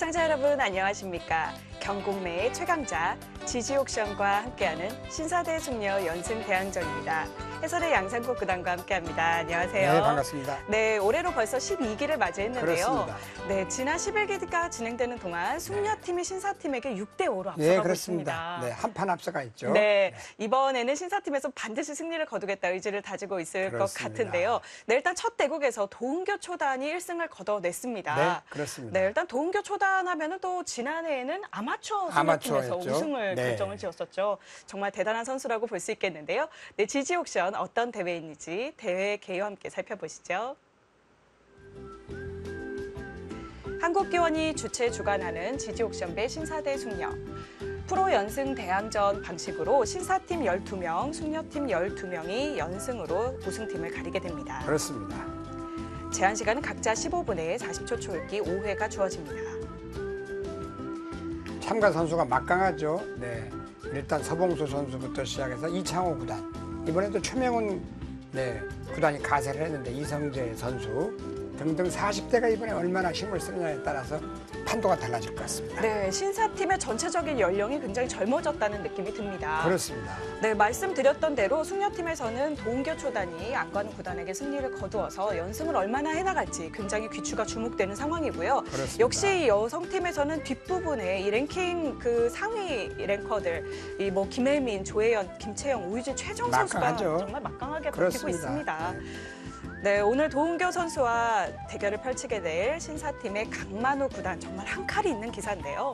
시청자 여러분 안녕하십니까. 경국매의 최강자 지지옥션과 함께하는 신사대 숙녀 연승 대항전입니다. 해설의 양상국 구단과 함께합니다. 안녕하세요. 네, 반갑습니다. 네, 올해로 벌써 12기를 맞이했는데요. 그렇습니다. 네, 지난 11기가 진행되는 동안 숙녀팀이 신사팀에게 6대5로 앞서가고 네, 있습니다. 그렇습니다. 네, 한 판 앞서가 있죠. 네, 이번에는 신사팀에서 반드시 승리를 거두겠다 의지를 다지고 있을 그렇습니다. 것 같은데요. 네, 일단 첫 대국에서 도은교 초단이 1승을 거둬냈습니다. 네, 그렇습니다. 네, 일단 도은교 초단 하면은 또 지난해에는 아마추어 승려팀에서 아마추어였죠. 우승을 네. 결정을 지었었죠. 정말 대단한 선수라고 볼 수 있겠는데요. 네, 지지옥션 어떤 대회인지 대회 개요와 함께 살펴보시죠. 한국기원이 주최 주관하는 지지옥션배 신사대 숙녀. 프로 연승 대항전 방식으로 신사팀 12명, 숙녀팀 12명이 연승으로 우승팀을 가리게 됩니다. 그렇습니다. 제한 시간은 각자 15분에 40초 초읽기 5회가 주어집니다. 참가 선수가 막강하죠. 네, 일단 서봉수 선수부터 시작해서 이창호 구단, 이번에도 최명훈 구단이 가세를 했는데 이성재 선수 등등 40대가 이번에 얼마나 힘을 쓰느냐에 따라서 판도가 달라질 것 같습니다. 네, 신사팀의 전체적인 연령이 굉장히 젊어졌다는 느낌이 듭니다. 그렇습니다. 네, 말씀드렸던 대로 숙녀팀에서는 도은교 초단이 안관 구단에게 승리를 거두어서 연승을 얼마나 해나갈지 굉장히 귀추가 주목되는 상황이고요. 그렇습니다. 역시 여성팀에서는 뒷부분에 이 랭킹 그 상위 랭커들, 이 뭐 김혜민, 조혜연, 김채영, 오유진, 최정 선수가 막강하죠. 정말 막강하게 버티고 그렇습니다. 있습니다. 네. 네, 오늘 도은교 선수와 대결을 펼치게 될 신사팀의 강만우 구단, 정말 한 칼이 있는 기사인데요.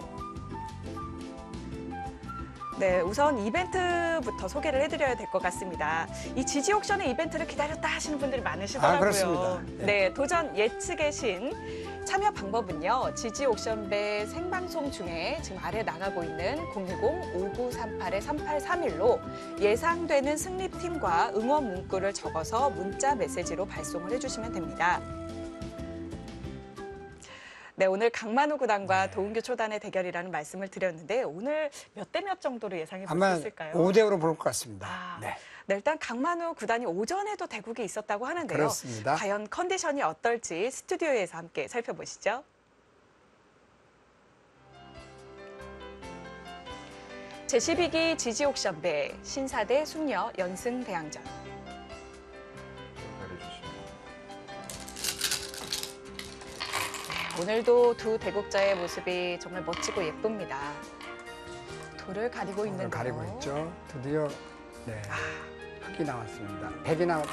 네, 우선 이벤트부터 소개를 해드려야 될 것 같습니다. 이 지지옥션의 이벤트를 기다렸다 하시는 분들이 많으시더라고요. 그렇습니다. 네, 도전 예측의 신. 참여 방법은요. 지지옥션배 생방송 중에 지금 아래 나가고 있는 010-5938-3831로 예상되는 승리팀과 응원 문구를 적어서 문자 메시지로 발송을 해주시면 됩니다. 네, 오늘 강만우 구단과 도은교 초단의 대결이라는 말씀을 드렸는데 오늘 몇 대 몇 정도로 예상해 볼 수 아마 있을까요? 5대5로 볼 것 같습니다. 네, 일단 강만우 구단이 오전에도 대국이 있었다고 하는데요. 그렇습니다. 과연 컨디션이 어떨지 스튜디오에서 함께 살펴보시죠. 제12기 지지옥션배 신사대 숙녀 연승 대항전. 오늘도 두 대국자의 모습이 정말 멋지고 예쁩니다. 돌을 가리고 있는데요. 가리고 있죠. 드디어 흑이 나왔습니다. 백이 나왔죠.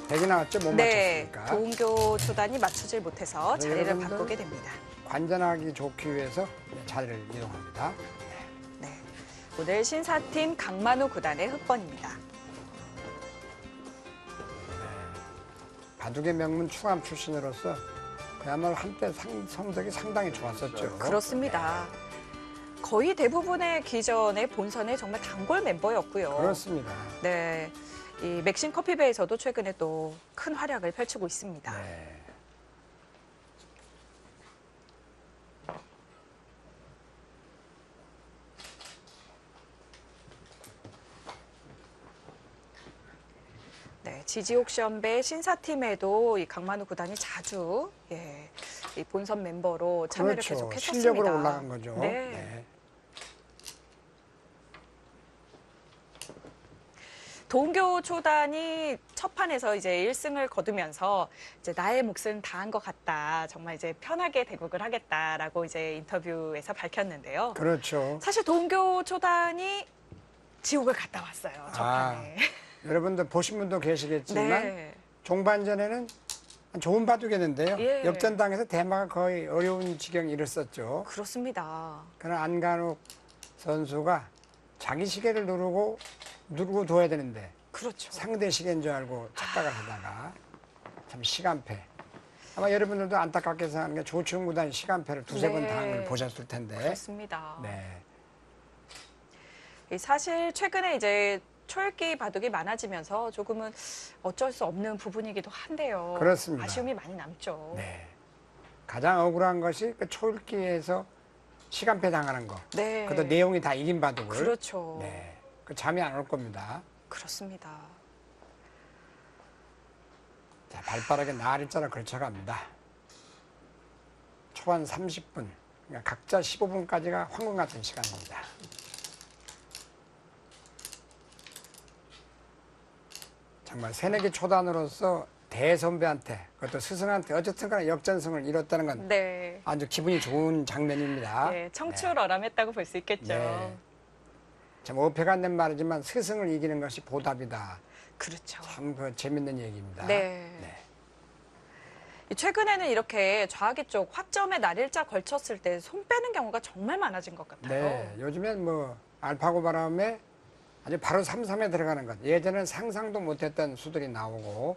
백이 나왔죠. 못 네, 맞췄으니까. 도은교 초단이 맞추질 못해서 자리를 여러분들 바꾸게 됩니다. 관전하기 좋기 위해서 자리를 이동합니다. 네, 오늘 신사팀 강만우 구단의 흑번입니다. 바둑의 명문 추암 출신으로서 그야말로 한때 성적이 상당히 좋았었죠. 그렇습니다. 거의 대부분의 기전의 본선에 정말 단골 멤버였고요. 그렇습니다. 네, 이 맥신 커피배에서도 최근에 또 큰 활약을 펼치고 있습니다. 네. 네, 지지옥션배 신사팀에도 이 강만우 구단이 자주 이 본선 멤버로 참여를 그렇죠. 계속했었습니다. 실력으로 올라간 거죠. 네. 도은교 초단이 첫 판에서 이제 1승을 거두면서 이제 나의 몫은 다한 것 같다. 정말 이제 편하게 대국을 하겠다라고 이제 인터뷰에서 밝혔는데요. 그렇죠. 사실 도은교 초단이 지옥을 갔다 왔어요. 첫 판에. 여러분들 보신 분도 계시겠지만 네. 종반전에는 좋은 바둑이었는데요. 예. 역전당해서 대마가 거의 어려운 지경에 이르렀죠. 그렇습니다. 그러나 안간욱 선수가 자기 시계를 누르고 둬야 되는데 그렇죠. 상대 시계인 줄 알고 착각을 하다가 참 시간패. 아마 여러분들도 안타깝게 생각하는 게 조치훈 구단이 시간패를 두세 번 당한 걸 보셨을 텐데. 그렇습니다. 네. 사실 최근에 이제 초읽기 바둑이 많아지면서 조금은 어쩔 수 없는 부분이기도 한데요. 그렇습니다. 아쉬움이 많이 남죠. 네. 가장 억울한 것이 그 초읽기에서 시간패 당하는 거. 네. 그것도 내용이 다 이긴 바둑을. 그렇죠. 네. 그 잠이 안 올 겁니다. 그렇습니다. 자, 발빠르게 나리자로 걸쳐갑니다. 초반 30분. 그러니까 각자 15분까지가 황금 같은 시간입니다. 정말 새내기 초단으로서 대선배한테 그것도 스승한테 어쨌든 간에 역전승을 이뤘다는 건 네. 아주 기분이 좋은 장면입니다. 네, 청출어람했다고 볼 수 있겠죠. 네. 참 어폐가 안 된 말이지만 스승을 이기는 것이 보답이다. 그렇죠. 참 그 재밌는 얘기입니다. 네. 최근에는 이렇게 좌하기 쪽 화점에 날일자 걸쳤을 때 손 빼는 경우가 정말 많아진 것 같아요. 네. 요즘엔 뭐 알파고 바람에 아주 바로 삼삼에 들어가는 것. 예전엔 상상도 못했던 수들이 나오고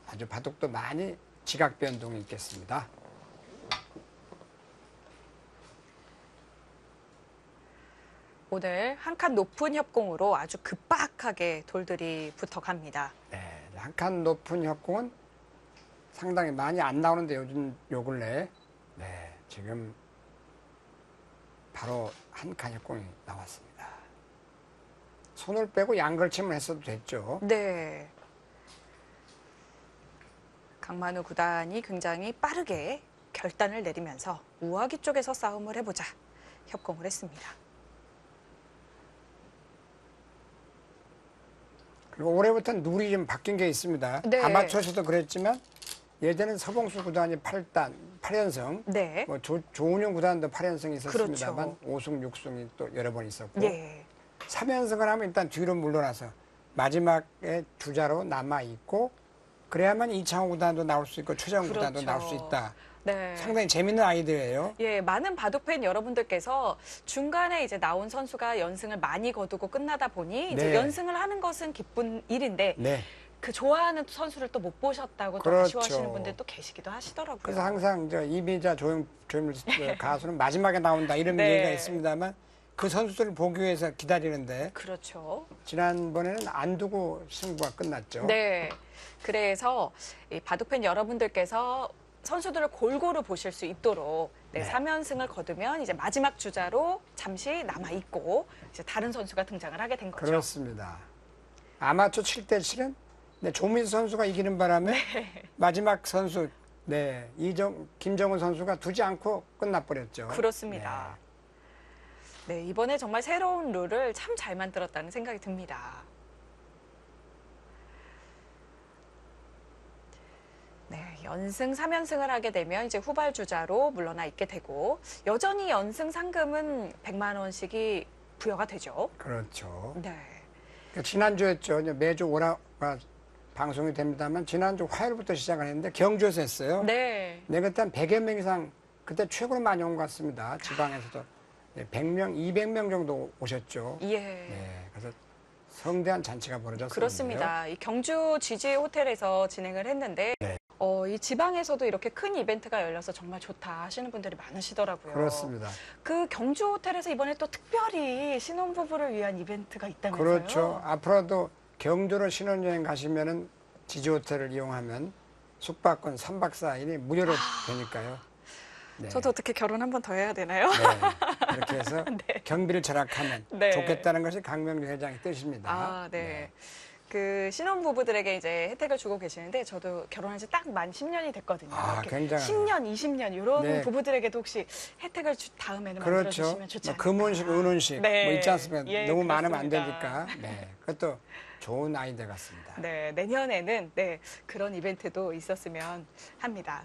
아주 바둑도 많이 지각 변동이 있겠습니다. 오늘 한 칸 높은 협공으로 아주 급박하게 돌들이 붙어갑니다. 네. 한 칸 높은 협공은 상당히 많이 안 나오는데 요즘 요 근래 네. 지금 바로 한 칸 협공이 나왔습니다. 손을 빼고 양걸침을 했어도 됐죠. 네. 강만우 구단이 굉장히 빠르게 결단을 내리면서 우아기 쪽에서 싸움을 해보자 협공을 했습니다. 그리고 올해부터는 룰이 좀 바뀐 게 있습니다. 네. 아마추어에서도 그랬지만 예전엔 서봉수 구단이 8연승, 네. 뭐 조은영 구단도 8연승이 있었습니다만 그렇죠. 5승, 6승이 또 여러 번 있었고 예. 3연승을 하면 일단 뒤로 물러나서 마지막에 주자로 남아있고 그래야만 이창호 구단도 나올 수 있고 최정 구단도 그렇죠. 나올 수 있다. 네. 상당히 재밌는 아이디어예요. 예, 많은 바둑팬 여러분들께서 중간에 이제 나온 선수가 연승을 많이 거두고 끝나다 보니 이제 네. 연승을 하는 것은 기쁜 일인데 네. 그 좋아하는 선수를 또 못 보셨다고 또 그렇죠. 아쉬워하시는 분들도 계시기도 하시더라고요. 그래서 항상 저 이미자 조용필 가수는 마지막에 나온다 이런 네. 얘기가 있습니다만 그 선수들을 보기 위해서 기다리는데 그렇죠. 지난번에는 안 두고 승부가 끝났죠. 네. 그래서 이 바둑팬 여러분들께서 선수들을 골고루 보실 수 있도록 네, 네. 3연승을 거두면 이제 마지막 주자로 잠시 남아 있고 이제 다른 선수가 등장을 하게 된 거죠. 그렇습니다. 아마추어 7대 7은 조민수 선수가 이기는 바람에 마지막 선수 김정은 선수가 두지 않고 끝나버렸죠. 그렇습니다. 네, 이번에 정말 새로운 룰을 참 잘 만들었다는 생각이 듭니다. 네, 연승 3연승을 하게 되면 이제 후발 주자로 물러나 있게 되고 여전히 연승 상금은 100만 원씩이 부여가 되죠. 그렇죠. 네. 그러니까 지난주였죠. 이제 매주 오라가 방송이 됩니다만 지난주 화요일부터 시작을 했는데 경주에서 했어요. 네. 네, 그때 한 100여 명 이상 그때 최고로 많이 온 것 같습니다. 지방에서도 100명, 200명 정도 오셨죠. 예. 네, 그래서 성대한 잔치가 벌어졌습니다. 그렇습니다. 이 경주 GG 호텔에서 진행을 했는데 네. 이 지방에서도 이렇게 큰 이벤트가 열려서 정말 좋다 하시는 분들이 많으시더라고요. 그렇습니다. 그 경주 호텔에서 이번에 또 특별히 신혼부부를 위한 이벤트가 있다면서요? 그렇죠. 앞으로도 경주로 신혼여행 가시면은 지지호텔을 이용하면 숙박권 3박 4일이 무료로 되니까요. 네. 저도 어떻게 결혼 한 번 더 해야 되나요? 네. 이렇게 해서 네. 경비를 절약하면 네. 좋겠다는 것이 강명주 회장의 뜻입니다. 아, 네. 그 신혼부부들에게 이제 혜택을 주고 계시는데 저도 결혼한 지 딱 만 10년이 됐거든요. 아, 이렇게 굉장하네요. 10년, 20년 이런 네. 부부들에게도 혹시 혜택을 다음에는 그렇죠. 만들어주시면 좋지 뭐 않을까. 금혼식, 은혼식 네. 뭐 있지 않습니까? 예, 너무 많으면 안 그렇습니다. 되니까. 네. 그것도 좋은 아이디어 같습니다. 네, 내년에는 네, 그런 이벤트도 있었으면 합니다.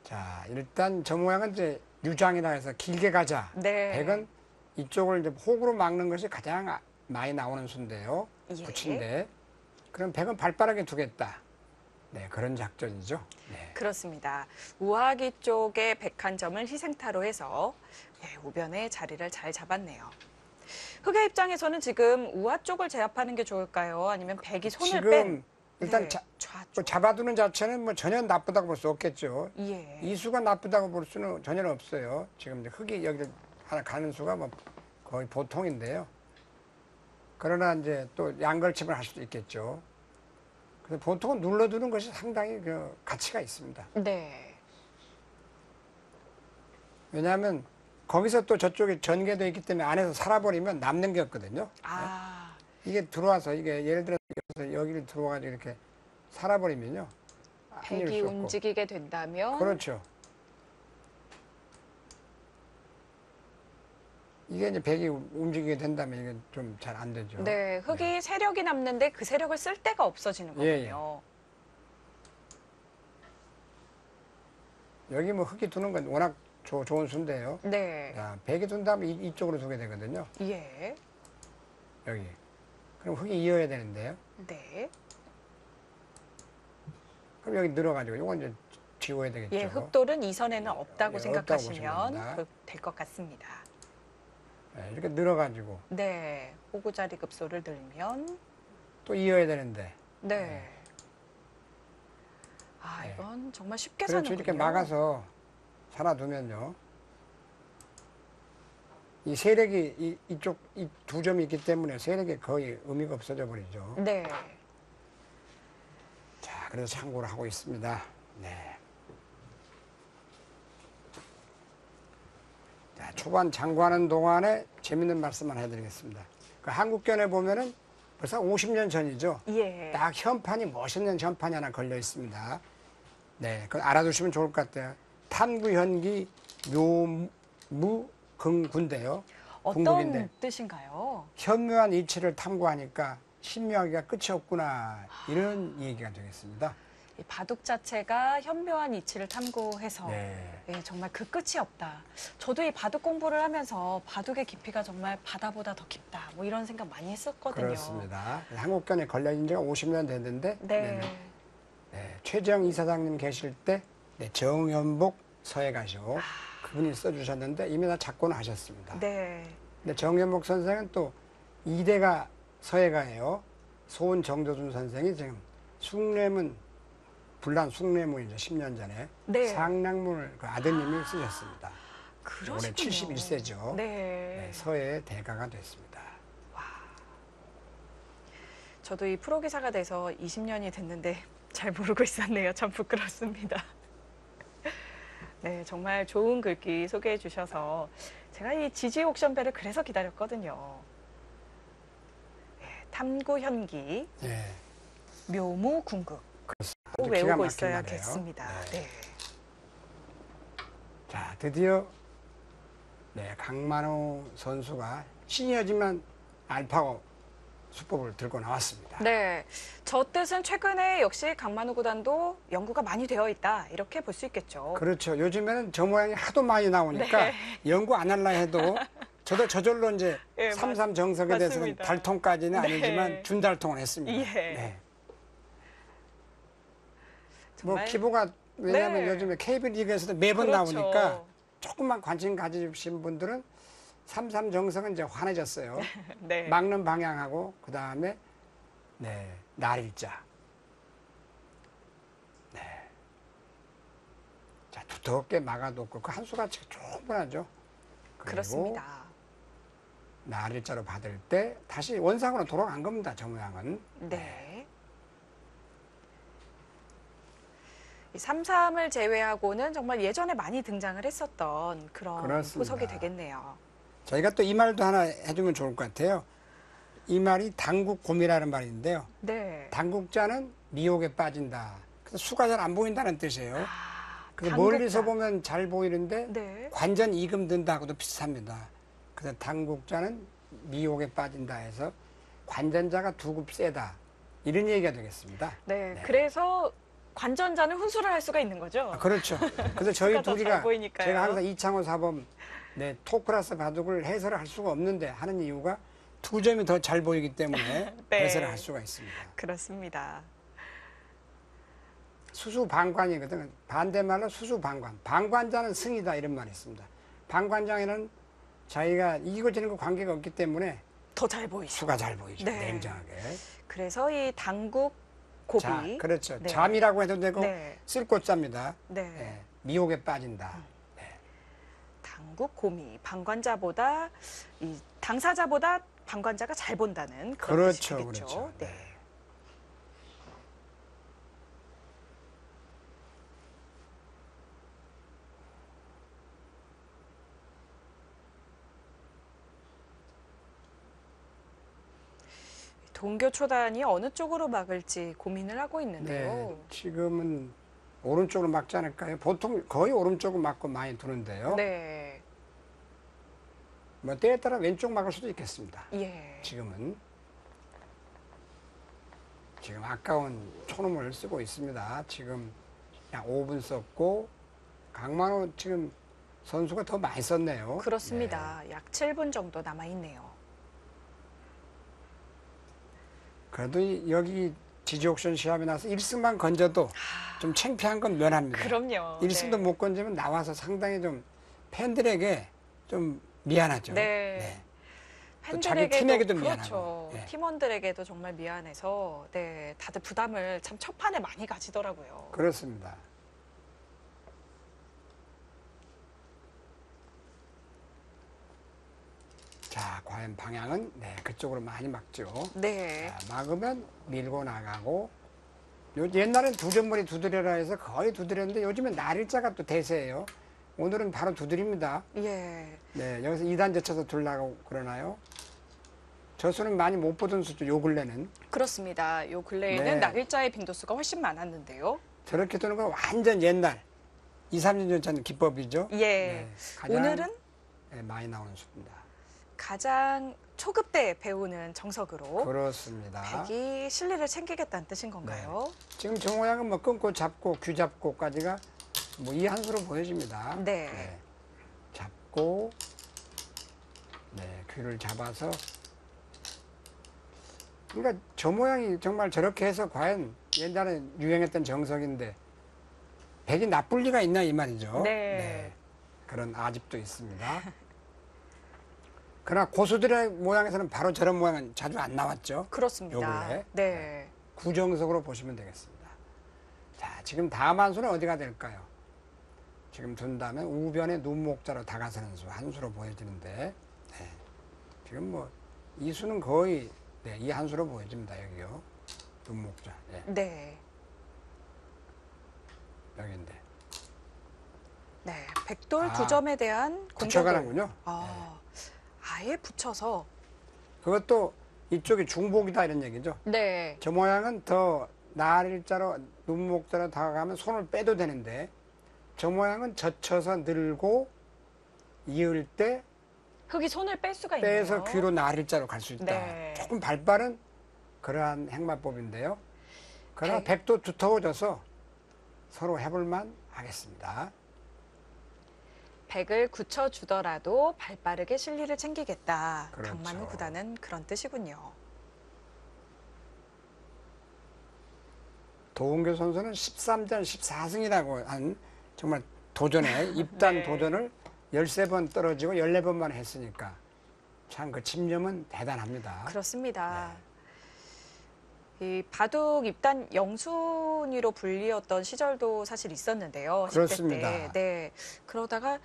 자, 일단 저 모양은 이제 유장이라 해서 길게 가자. 네. 백은 이쪽을 이제 호구로 막는 것이 가장 많이 나오는 수인데요. 예. 붙인데. 그럼 백은 발빠르게 두겠다. 네, 그런 작전이죠. 네. 그렇습니다. 우아기 쪽의 101점을 희생타로 해서 우변에 자리를 잘 잡았네요. 흑의 입장에서는 지금 우아 쪽을 제압하는 게 좋을까요? 아니면 백이 손을 지금 뺀 일단 네, 좌쪽. 뭐 잡아두는 자체는 뭐 전혀 나쁘다고 볼 수 없겠죠. 예. 이 수가 나쁘다고 볼 수는 전혀 없어요. 지금 이제 흑이 여기를 하나 가는 수가 뭐 거의 보통인데요. 그러나 이제 또 양걸침을 할 수도 있겠죠. 그래서 보통은 눌러두는 것이 상당히 그 가치가 있습니다. 네. 왜냐하면 거기서 또 저쪽에 전개되어 있기 때문에 안에서 살아버리면 남는 게 없거든요. 아, 이게 들어와서 이게 예를 들어서 여기를 들어와가지고 이렇게 살아버리면요. 백이 움직이게 된다면 그렇죠. 이게 이제 백이 움직이게 된다면 이게 좀 잘 안 되죠. 네, 흙이 세력이 남는데 그 세력을 쓸 데가 없어지는 예, 거군요. 여기 뭐 흙이 두는 건 워낙 좋은 수인데요. 네. 자, 백이 둔 다음에 이쪽으로 두게 되거든요. 예. 여기. 그럼 흙이 이어야 되는데요. 네. 그럼 여기 늘어가지고 이건 이제 지워야 되겠죠. 예, 흙돌은 이 선에는 없다고 예, 생각하시면 없다고 될 것 같습니다. 네, 이렇게 늘어가지고 네. 호구자리 급소를 들면 또 이어야 되는데. 네. 아, 네. 이건 정말 쉽게 그렇죠. 사는군요. 이렇게 막아서 살아두면요. 이 세력이 이쪽 이 두 점이 있기 때문에 세력이 거의 의미가 없어져 버리죠. 네. 자, 그래서 참고를 하고 있습니다. 네. 자, 초반 장구하는 동안에 재밌는 말씀만 해드리겠습니다. 그 한국견에 보면은 벌써 50년 전이죠. 예. 딱 현판이 멋있는 현판이 하나 걸려 있습니다. 네, 그걸 알아두시면 좋을 것 같아요. 탐구현기 묘무긍군데요. 어떤 궁극인데 뜻인가요? 현묘한 이치를 탐구하니까 신묘하기가 끝이 없구나 이런 얘기가 되겠습니다. 이 바둑 자체가 현묘한 이치를 탐구해서 네. 예, 정말 그 끝이 없다. 저도 이 바둑 공부를 하면서 바둑의 깊이가 정말 바다보다 더 깊다. 뭐 이런 생각 많이 했었거든요. 그렇습니다. 한국견에 걸려 있는 지가 50년 됐는데 네. 네, 최재형 이사장님 계실 때 네, 정연복 서예가시고 그분이 써주셨는데 이미 다 작고는 하셨습니다. 네. 근데 정연복 선생은 또 2대가 서예가예요. 소은 정조준 선생이 지금 숭례문 불란 숭례문이죠. 10년 전에 네. 상락문을 그 아드님이 쓰셨습니다. 그러시군요. 올해 71세죠. 네. 서예 대가가 됐습니다. 저도 이 프로 기사가 돼서 20년이 됐는데 잘 모르고 있었네요. 참 부끄럽습니다. 네, 정말 좋은 글귀 소개해 주셔서 제가 이 지지 옥션벨을 그래서 기다렸거든요. 네, 탐구현기, 예. 묘무궁극 꼭 아주 기가 외우고 막힌 있어야겠습니다. 말이에요. 네. 자, 드디어 네, 강만호 선수가 시니어지만 알파고 수법을 들고 나왔습니다. 네, 저 뜻은 최근에 역시 강만우 구단도 연구가 많이 되어 있다 이렇게 볼 수 있겠죠. 그렇죠. 요즘에는 저 모양이 하도 많이 나오니까 네. 연구 안 할라 해도 저도 저절로 이제 예, 삼삼 정석에 대해서는 맞습니다. 달통까지는 네. 아니지만 준달통을 했습니다. 예. 네. 뭐 정말 기부가 왜냐하면 네. 요즘에 KB리그에서도 매번 그렇죠. 나오니까 조금만 관심 가지신 분들은 삼삼 정석은 이제 환해졌어요. 네. 막는 방향하고 그 다음에 네, 날일자. 네. 자, 두텁게 막아뒀고 그 한 수가치가 충분하죠. 그리고 그렇습니다. 날일자로 받을 때 다시 원상으로 돌아간 겁니다. 저 모양은. 네. 이 3-3을 제외하고는 정말 예전에 많이 등장을 했었던 그런 그렇습니다. 포석이 되겠네요. 저희가 또 이 말도 하나 해주면 좋을 것 같아요. 이 말이 당국곰이라는 말인데요. 네. 당국자는 미혹에 빠진다. 그래서 수가 잘 안 보인다는 뜻이에요. 그래서 당국자. 멀리서 보면 잘 보이는데 네. 관전 이금 든다하고도 비슷합니다. 그래서 당국자는 미혹에 빠진다 해서 관전자가 두 급 세다. 이런 얘기가 되겠습니다. 네. 네. 그래서 관전자는 훈수를 할 수가 있는 거죠. 아, 그렇죠. 그래서 저희 수가 더잘 둘이가 보이니까요. 제가 항상 이창호 사범 네, 토크라스 바둑을 해설을 할 수가 없는데 하는 이유가 두 점이 더 잘 보이기 때문에 네. 해설을 할 수가 있습니다. 그렇습니다. 수수방관이거든. 반대말로 수수방관. 방관자는 승이다 이런 말이 있습니다. 방관장에는 자기가 이기고 지는 거 관계가 없기 때문에 더 잘 보이죠. 수가 잘 보이죠. 네. 냉정하게. 그래서 이 당국 고비. 자, 그렇죠. 네. 잠이라고 해도 되고 네. 쓸꽃자입니다. 네. 네, 미혹에 빠진다. 당국 고미. 방관자보다 이 당사자보다 방관자가 잘 본다는 그런 그렇죠, 뜻이겠죠. 그렇죠. 네. 네. 동교 초단이 어느 쪽으로 막을지 고민을 하고 있는데요. 네, 지금은 오른쪽으로 막지 않을까요? 보통 거의 오른쪽으로 막고 많이 두는데요. 네. 뭐 때에 따라 왼쪽 막을 수도 있겠습니다. 예. 지금 아까운 초놈을 쓰고 있습니다. 지금 약 5분 썼고 강만호 지금 선수가 더 많이 썼네요. 그렇습니다. 약 7분 정도 남아 있네요. 그래도 여기 지지옥션 시합에 나서 1승만 건져도 좀 창피한 건 면합니다. 그럼요. 1승도 못 건지면 나와서 상당히 좀 팬들에게 좀 미안하죠. 네. 또 자기 팀에게도 그렇죠. 미안하고. 네. 팀원들에게도 정말 미안해서 네, 다들 부담을 참 첫판에 많이 가지더라고요. 그렇습니다. 자, 과연 방향은 네, 그쪽으로 많이 막죠. 네. 자, 막으면 밀고 나가고 옛날엔 두점머리 두드려라 해서 거의 두드렸는데 요즘엔 날일자가 또 대세예요. 오늘은 바로 두드립니다. 예. 네, 여기서 2단 젖혀서 둘라고 그러나요? 저 수는 많이 못 보던 수죠, 요 근래는. 그렇습니다. 요 근래에는 네. 낙일자의 빈도수가 훨씬 많았는데요. 저렇게 두는 건 완전 옛날 2, 3년 전 기법이죠. 예. 네, 가장, 오늘은 네, 많이 나오는 수입니다. 가장 초급 때 배우는 정석으로 그렇습니다. 백이 실리를 챙기겠다는 뜻인 건가요? 지금 저 모양은 뭐 끊고 잡고 귀 잡고까지가 뭐 이 한 수로 보여집니다. 네. 잡고 네, 귀를 잡아서 그러니까 저 모양이 정말 저렇게 해서 과연 옛날에 유행했던 정석인데 백이 나쁠 리가 있나 이 말이죠. 네. 그런 아집도 있습니다. 그러나 고수들의 모양에서는 바로 저런 모양은 자주 안 나왔죠. 요 그렇습니다. 근래. 네. 구정석으로 보시면 되겠습니다. 자, 지금 다음 한 수는 어디가 될까요? 지금 둔 다음에 우변에 눈목자로 다가서는 수, 한 수로 보여지는데, 네. 지금 뭐, 이 수는 거의, 네, 이 한 수로 보여집니다, 여기요. 눈목자. 네. 네. 여기인데. 네. 백돌 아, 9점에 대한 공격을 붙여가는군요. 아예 붙여서 그것도 이쪽이 중복이다 이런 얘기죠. 네. 저 모양은 더 날일자로 눈목자로 다가가면 손을 빼도 되는데 저 모양은 젖혀서 늘고 이을 때 흙이 손을 뺄 수가 있네요. 빼서 귀로 날일자로 갈 수 있다. 네. 조금 발빠른 그러한 행마법인데요. 그러나 백. 백도 두터워져서 서로 해볼만 하겠습니다. 백을 굳혀주더라도 발빠르게 실리를 챙기겠다. 그렇죠. 강만우 구단은 그런 뜻이군요. 도은교 선수는 13전 14승이라고 한 정말 도전에 입단 네. 도전을 13번 떨어지고 14번만 했으니까 참 그 집념은 대단합니다. 그렇습니다. 이 바둑 입단 영순위로 불리었던 시절도 사실 있었는데요. 10대 그렇습니다. 때. 네. 그러다가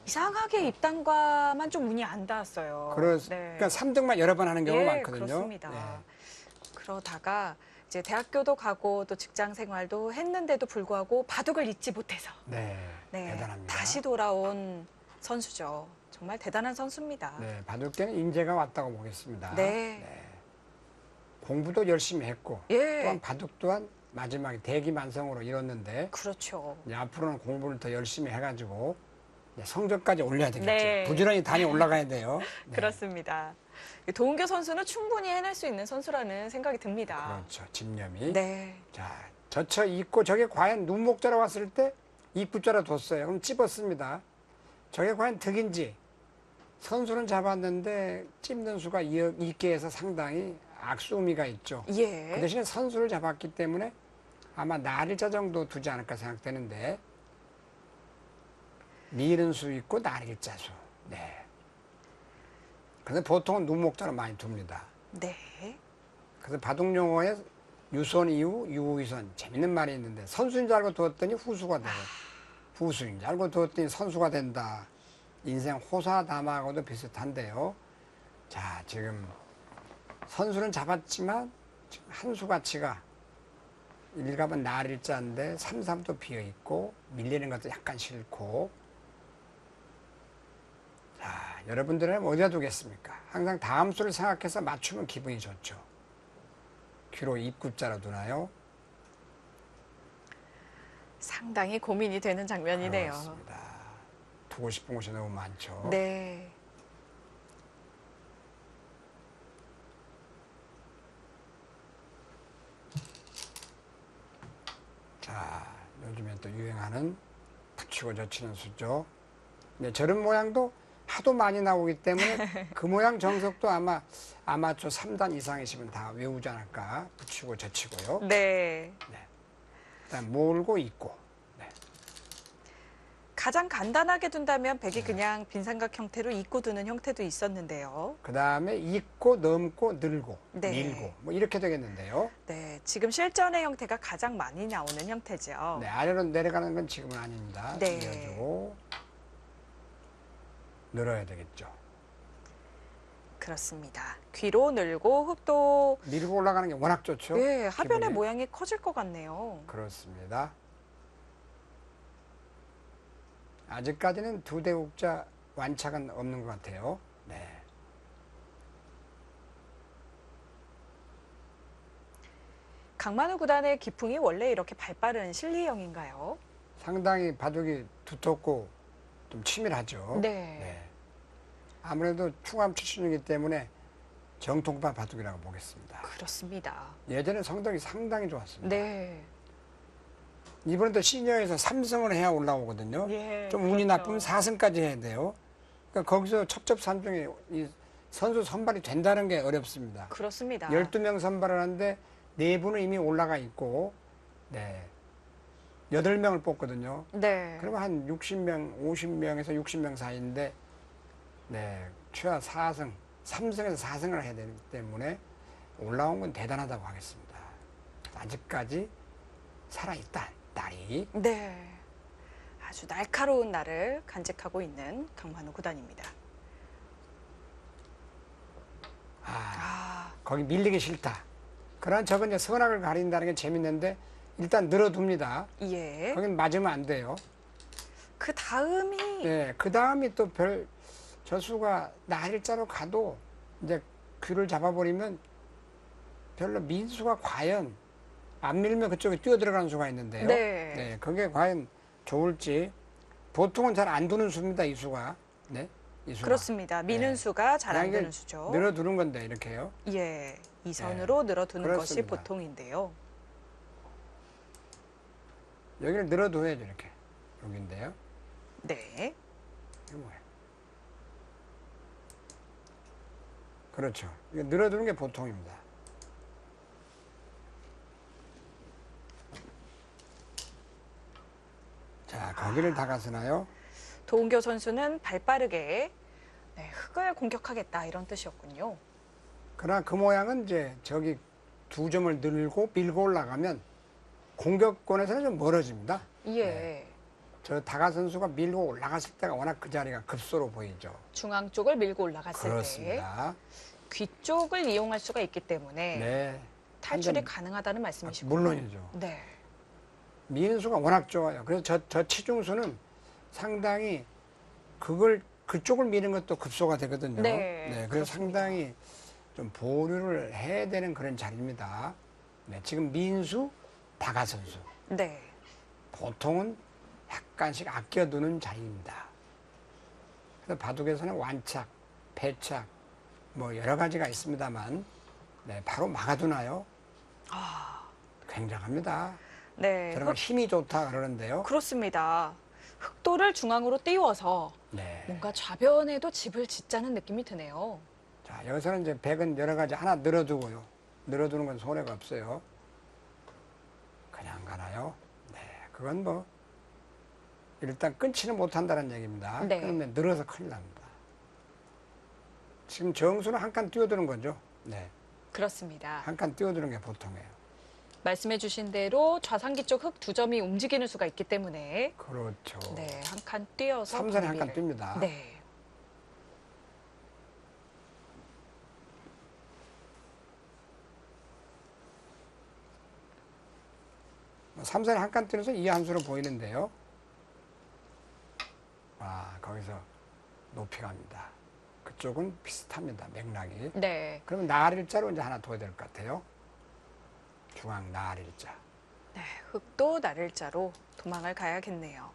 이상하게 입단과만 좀 운이 안 닿았어요. 그러니까 3등만 여러 번 하는 경우가 예, 많거든요. 그렇습니다. 네. 그러다가 이제 대학교도 가고 또 직장 생활도 했는데도 불구하고 바둑을 잊지 못해서 네, 네, 대단합니다. 다시 돌아온 선수죠. 정말 대단한 선수입니다. 네, 바둑계는 인재가 왔다고 보겠습니다. 네. 공부도 열심히 했고 예. 또한 바둑 또한 마지막에 대기만성으로 이뤘는데 그렇죠. 이제 앞으로는 공부를 더 열심히 해가지고 이제 성적까지 올려야 되겠죠. 네. 부지런히 단위 올라가야 돼요. 네. 그렇습니다. 도은교 선수는 충분히 해낼 수 있는 선수라는 생각이 듭니다. 그렇죠. 집념이. 네. 자, 젖혀 입고 저게 과연 눈목자로 왔을 때 입구자로 뒀어요. 그럼 찝었습니다. 저게 과연 득인지 선수는 잡았는데 찝는 수가 있게 해서 상당히 악수 의미가 있죠. 예. 그 대신에 선수를 잡았기 때문에 아마 날일자 정도 두지 않을까 생각되는데 미는 수 있고 날일자 수. 네. 그래서 보통은 눈목자로 많이 둡니다. 네. 그래서 바둑 용어에 유선 이후 유후위선 재밌는 말이 있는데 선수인 줄 알고 두었더니 후수가 되고 후수인 줄 알고 두었더니 선수가 된다. 인생 호사담하고도 비슷한데요. 자, 지금 선수는 잡았지만 지금 한 수가치가 일갑은 날일자인데 3, 3도 비어있고 밀리는 것도 약간 싫고 자, 여러분들은 어디다 두겠습니까? 항상 다음 수를 생각해서 맞추면 기분이 좋죠. 귀로 입구자로 두나요? 상당히 고민이 되는 장면이네요. 그렇습니다. 두고 싶은 곳이 너무 많죠. 네. 또 유행하는 붙이고 젖히는 수죠. 네, 저런 모양도 하도 많이 나오기 때문에 그 모양 정석도 아마 아마추어 3단 이상이시면 다 외우지 않을까. 붙이고 젖히고요. 네. 그다음 몰고 입고. 네. 가장 간단하게 둔다면 백이 그냥 빈삼각 형태로 입고 두는 형태도 있었는데요. 그다음에 입고 넘고 늘고 네. 밀고 뭐 이렇게 되겠는데요. 네, 지금 실전의 형태가 가장 많이 나오는 형태죠. 네, 아래로 내려가는 건 지금은 아닙니다. 네. 밀어주고 늘어야 되겠죠. 그렇습니다. 귀로 늘고 흙도 밀고 올라가는 게 워낙 좋죠. 네, 하변의 기분이. 모양이 커질 것 같네요. 그렇습니다. 아직까지는 두 대국자 완착은 없는 것 같아요. 네. 강만우 구단의 기풍이 원래 이렇게 발빠른 실리형인가요? 상당히 바둑이 두텁고 좀 치밀하죠. 네. 아무래도 충암 출신이기 때문에 정통파 바둑이라고 보겠습니다. 그렇습니다. 예전에 성적이 상당히 좋았습니다. 네. 이번에도 시니어에서 3승을 해야 올라오거든요. 예, 좀 운이 그렇죠. 나쁘면 4승까지 해야 돼요. 그러니까 거기서 첩첩산중에 이 선수 선발이 된다는 게 어렵습니다. 그렇습니다. 12명 선발을 하는데 4분은 이미 올라가 있고, 네. 8명을 뽑거든요. 네. 그러면 한 60명, 50명에서 60명 사이인데, 네. 최하 4승, 3승에서 4승을 해야 되기 때문에 올라온 건 대단하다고 하겠습니다. 아직까지 살아있다, 딸이. 네. 아주 날카로운 날을 간직하고 있는 강만우 구단입니다. 거기 밀리기 싫다. 그러나 저건 이제 선악을 가린다는 게 재밌는데 일단 늘어둡니다. 예. 거긴 맞으면 안 돼요. 그 다음이 네, 그 다음이 또 저수가 날일자로 가도 이제 귀를 잡아버리면 별로 민수가 과연 안 밀면 그쪽에 뛰어들어가는 수가 있는데요. 네. 그게 과연 좋을지 보통은 잘 안 두는 수입니다. 이 수가. 네, 이 수가. 그렇습니다. 미는 네. 수가 잘 안 그냥 이게 되는 수죠. 늘어두는 건데 이렇게요. 예. 이 선으로 늘어두는 것이 그렇습니다. 보통인데요. 여기를 늘어둬야죠 이렇게. 여기인데요. 네. 이게 뭐예요? 그렇죠. 이거 늘어두는 게 보통입니다. 자, 거기를 다가서나요? 도은교 선수는 발빠르게 네, 흙을 공격하겠다 이런 뜻이었군요. 그러나 그 모양은 이제 저기 2점을 늘고 밀고 올라가면 공격권에서는 좀 멀어집니다. 예. 저 다가 선수가 밀고 올라갔을 때가 워낙 그 자리가 급소로 보이죠. 중앙 쪽을 밀고 올라갔을 때 그렇습니다. 귀 쪽을 이용할 수가 있기 때문에 네. 탈출이 완전- 가능하다는 말씀이시군요. 물론이죠. 네. 미인수가 워낙 좋아요. 그래서 저 치중수는 상당히 그쪽을 미는 것도 급소가 되거든요. 네, 그래서 그렇습니다. 상당히 좀 보류를 해야 되는 그런 자리입니다. 네, 지금 민수, 다가 선수. 네. 보통은 약간씩 아껴두는 자리입니다. 그래서 바둑에서는 완착, 배착, 뭐 여러 가지가 있습니다만, 네, 바로 막아두나요? 굉장합니다. 네. 저런 걸 힘이 좋다 그러는데요. 그렇습니다. 흑도를 중앙으로 띄워서 네. 뭔가 좌변에도 집을 짓자는 느낌이 드네요. 자, 여기서는 이제 백은 여러 가지 하나 늘어두고요. 늘어두는 건 손해가 없어요. 그냥 가나요? 네, 그건 뭐 일단 끊지는 못한다는 얘기입니다. 네. 그러면 늘어서 큰일 납니다. 지금 정수는 한 칸 뛰어드는 거죠. 네, 그렇습니다. 한 칸 뛰어드는 게 보통이에요. 말씀해 주신 대로 좌상기 쪽 흙 2점이 움직이는 수가 있기 때문에 그렇죠. 네, 한 칸 뛰어서 삼선에 한 칸 경비를. 뜁니다. 네. 삼선에 한 칸 뛰면서 이 함수로 보이는데요. 거기서 높이 갑니다. 그쪽은 비슷합니다. 맥락이. 네. 그러면 나일자로 이제 하나 둬야 될 것 같아요. 중앙 나일자. 네, 흙도 나를자로 도망을 가야겠네요.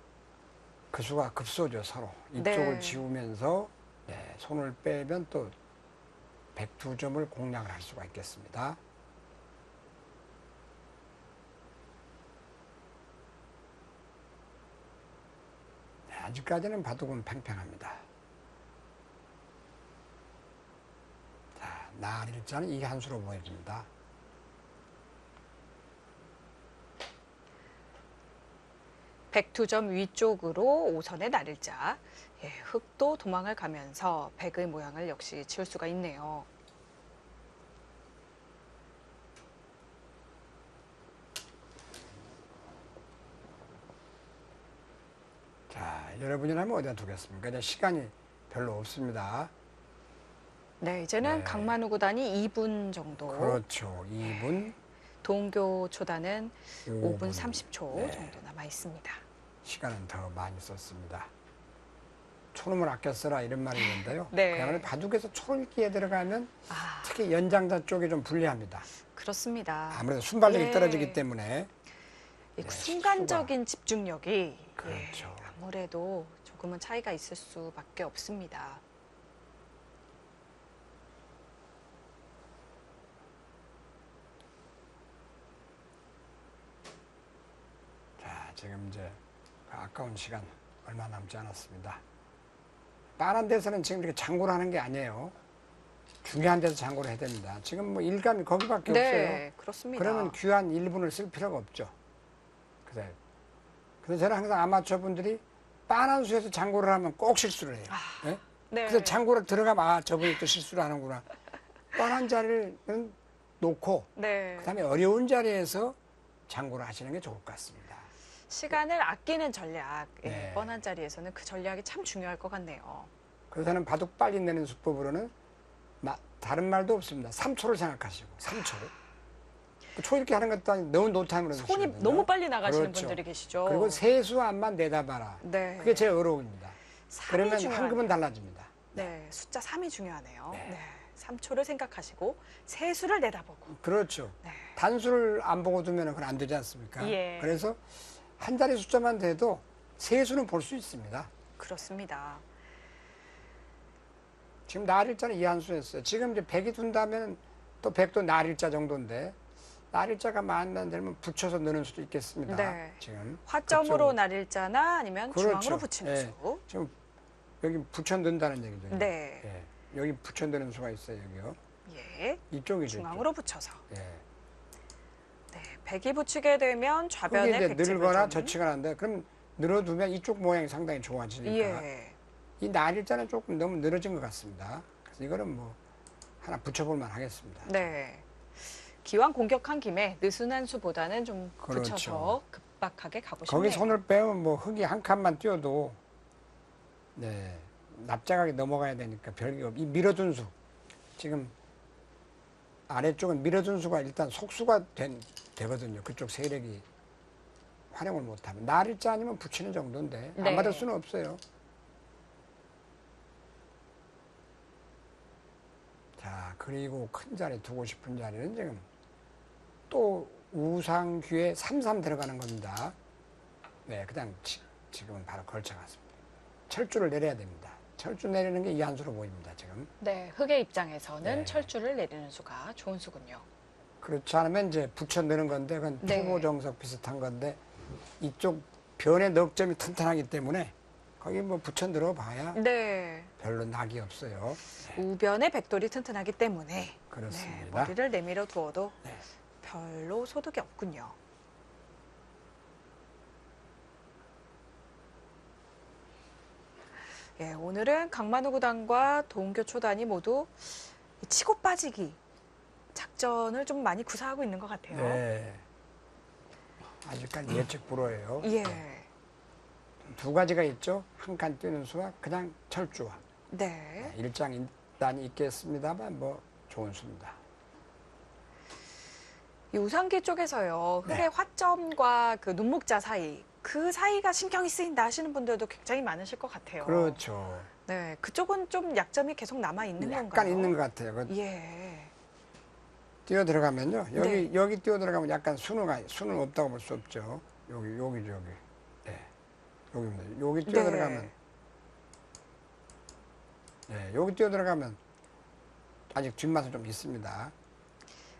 그 수가 급소죠, 서로. 네. 이쪽을 지우면서 네, 손을 빼면 또 102점을 공략을 할 수가 있겠습니다. 아직까지는 바둑은 팽팽합니다. 자, 날일자는 이게 한 수로 보여집니다. 백두점 위쪽으로 5선의 날일자. 예, 흑도 도망을 가면서 백의 모양을 역시 지을 수가 있네요. 자, 여러분이라면 어디다 두겠습니까? 이제 시간이 별로 없습니다. 네, 이제는 네. 강만우 구단이 2분 정도. 그렇죠. 2분, 동교 초단은 5분 5분. 30초 네. 정도 남아 있습니다. 시간은 더 많이 썼습니다. 초름을 아껴 써라 이런 말이 있는데요. 네. 그야말로 바둑에서 초름기에 들어가면 아, 특히 연장자 쪽이 좀 불리합니다. 그렇습니다. 아무래도 순발력이 예. 떨어지기 때문에. 이 네, 순간적인 집중력이 그렇죠. 예, 아무래도 조금은 차이가 있을 수밖에 없습니다. 자, 지금 이제 그 아까운 시간 얼마 남지 않았습니다. 빠른 데서는 지금 이렇게 장구를 하는 게 아니에요. 중요한 데서 장구를 해야 됩니다. 지금 뭐 일감이 거기밖에 없어요. 네, 그렇습니다. 그러면 귀한 1분을 쓸 필요가 없죠. 그래서 저는 항상 아마추어 분들이 빤한 수에서 장구를 하면 꼭 실수를 해요. 예? 네. 그래서 장구를 들어가면 아 저분이 또 실수를 하는구나. 뻔한 자리를 놓고 네. 그다음에 어려운 자리에서 장구를 하시는 게 좋을 것 같습니다. 시간을 아끼는 전략. 예, 네. 뻔한 자리에서는 그 전략이 참 중요할 것 같네요. 그래서 저는 바둑 빨리 내는 수법으로는 다른 말도 없습니다. 3초를 생각하시고 3초를. 초 이렇게 하는 것도 아니고 너무 노타임으로 손이 드시거든요. 너무 빨리 나가시는 그렇죠. 분들이 계시죠. 그리고 세수 안만 내다봐라. 네. 그게 제일 어려움입니다. 3이 그러면 중요하네요. 황금은 달라집니다. 네, 숫자 3이 중요하네요. 네. 네. 3초를 생각하시고 세수를 내다보고. 그렇죠. 네. 단수를 안 보고 두면 그건 안 되지 않습니까? 예. 그래서 한 자리 숫자만 돼도 세수는 볼 수 있습니다. 그렇습니다. 지금 날일자는 이한수였어요. 지금 이제 100이 둔다면 또 100도 날일자 정도인데 날일자가 만만 되면 붙여서 넣는 수도 있겠습니다. 네. 지금 화점으로 그쪽으로. 날일자나 아니면 그렇죠. 중앙으로 붙이는 예. 수. 지금 여기 붙여 넣는다는 얘기죠. 네. 예. 여기 붙여 넣는 수가 있어요. 여기요. 예. 이쪽이죠. 중앙으로 붙여서. 이쪽. 예. 네. 백이 붙이게 되면 그게 좌변에 이제 백집을 늘거나 좀- 젖히거나 하는데 그럼 늘어두면 이쪽 모양이 상당히 좋아지니까 예. 이 날일자는 조금 너무 늘어진 것 같습니다. 그래서 이거는 뭐 하나 붙여볼만 하겠습니다. 네. 기왕 공격한 김에 느슨한 수보다는 좀 그렇죠. 붙여서 급박하게 가고 싶네요. 거기 손을 빼면 뭐 흙이 한 칸만 띄어도 네 납작하게 넘어가야 되니까 별게 없. 이 밀어둔 수 지금 아래쪽은 밀어둔 수가 일단 속수가 되거든요. 그쪽 세력이 활용을 못하면 날일자 아니면 붙이는 정도인데 네. 안 받을 수는 없어요. 자 그리고 큰 자리 두고 싶은 자리는 지금 또 우상귀에 3-3 들어가는 겁니다. 네, 그냥 지금은 바로 걸쳐갔습니다. 철주를 내려야 됩니다. 철주 내리는 게 이한수로 보입니다, 지금. 네, 흑의 입장에서는 네. 철주를 내리는 수가 좋은 수군요. 그렇지 않으면 이제 붙여 넣는 건데, 그건 네. 투보 정석 비슷한 건데, 이쪽 변의 넉점이 튼튼하기 때문에, 거기 뭐 붙여 넣어봐야 네, 별로 낙이 없어요. 우변의 백돌이 튼튼하기 때문에 네, 그렇습니다. 머리를 내밀어 두어도 네. 별로 소득이 없군요. 예, 오늘은 강만우 구단과 동교 초단이 모두 치고 빠지기 작전을 좀 많이 구사하고 있는 것 같아요. 네. 아직까지 예측 불허예요. 예, 두 가지가 있죠. 한 칸 뛰는 수와 그냥 철주와. 네. 일장일단이 있겠습니다만 뭐 좋은 수입니다. 이 우상기 쪽에서요, 흑의 네. 화점과 그 눈목자 사이, 그 사이가 신경이 쓰인다 하시는 분들도 굉장히 많으실 것 같아요. 그렇죠. 네, 그쪽은 좀 약점이 계속 남아 있는 약간 건가요? 있는 것 같아요. 예, 뛰어 들어가면요. 네. 여기 뛰어 들어가면 약간 수는 없다고 볼 수 없죠. 여기죠, 여기. 네. 여기입니다. 여기 뛰어 네. 들어가면. 네, 여기 뛰어 들어가면 아직 뒷맛은 좀 있습니다.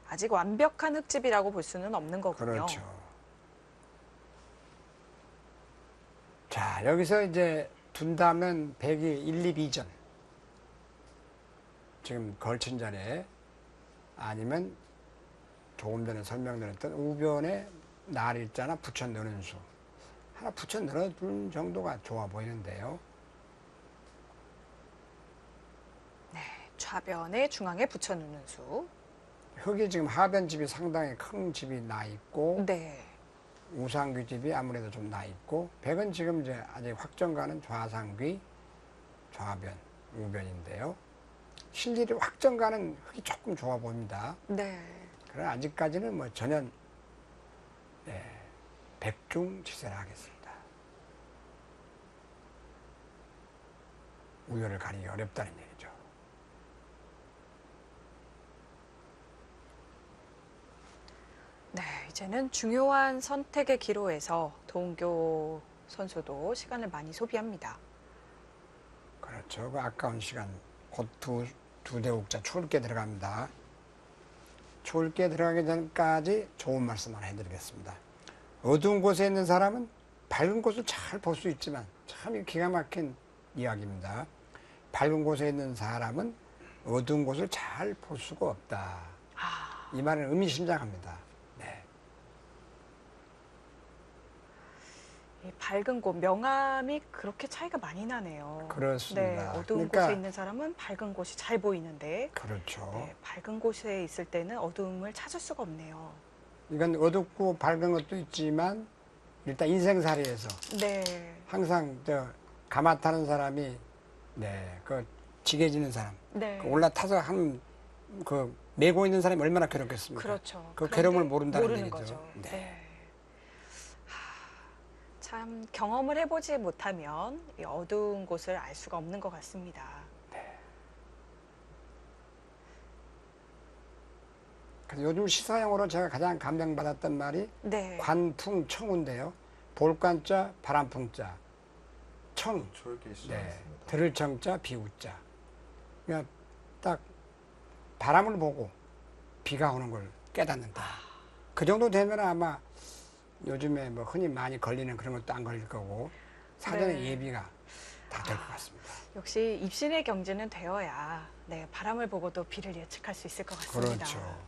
아직 완벽한 흙집이라고 볼 수는 없는 거군요. 그렇죠. 자, 여기서 이제 둔다면 백이 1, 2, 2전. 지금 걸친 자리에 아니면 조금 전에 설명드렸던 우변에 날일자나 붙여 넣는 수. 하나 붙여 넣어둔 정도가 좋아 보이는데요. 네, 좌변에 중앙에 붙여놓는 수. 흙이 지금 하변 집이 상당히 큰 집이 나 있고 네, 우상귀 집이 아무래도 좀 나 있고 백은 지금 이제 아직 확정가는 좌상귀, 좌변, 우변인데요. 실질이 확정가는 흙이 조금 좋아 보입니다. 네. 그러나 아직까지는 뭐 전혀 백중지세를 하겠습니다. 우열을 가리기 어렵다는 얘기죠. 네, 이제는 중요한 선택의 기로에서 도은교 선수도 시간을 많이 소비합니다. 그렇죠. 그 아까운 시간 곧 두 대국자 초울게 들어갑니다. 초울게 들어가기 전까지 좋은 말씀 하나 해드리겠습니다. 어두운 곳에 있는 사람은 밝은 곳을 잘 볼 수 있지만 참 기가 막힌 이야기입니다. 밝은 곳에 있는 사람은 어두운 곳을 잘 볼 수가 없다. 이 말은 의미심장합니다. 네. 이 밝은 곳, 명암이 그렇게 차이가 많이 나네요. 그렇습니다. 네, 어두운 그러니까 곳에 있는 사람은 밝은 곳이 잘 보이는데 그렇죠. 네, 밝은 곳에 있을 때는 어두움을 찾을 수가 없네요. 이건 어둡고 밝은 것도 있지만 일단 인생살이에서 네, 항상 가마 타는 사람이 그 지게지는 사람 네, 그 올라타서 메고 있는 사람이 얼마나 괴롭겠습니까? 그렇죠. 그 그런데 괴로움을 모른다는 모르는 얘기죠. 거죠. 네. 네. 참 경험을 해보지 못하면 이 어두운 곳을 알 수가 없는 것 같습니다. 그래서 요즘 시사용어로 제가 가장 감명받았던 말이 네, 관풍청우인데요. 볼관자, 바람풍자, 청, 초읽기 네, 시작했습니다. 들을 청자, 비우자. 그러니까 딱 바람을 보고 비가 오는 걸 깨닫는다. 그 정도 되면 아마 요즘에 뭐 흔히 많이 걸리는 그런 것도 안 걸릴 거고 사전에 네. 예비가 다 될 것 같습니다. 역시 입신의 경지는 되어야 네, 바람을 보고도 비를 예측할 수 있을 것 같습니다. 그렇죠.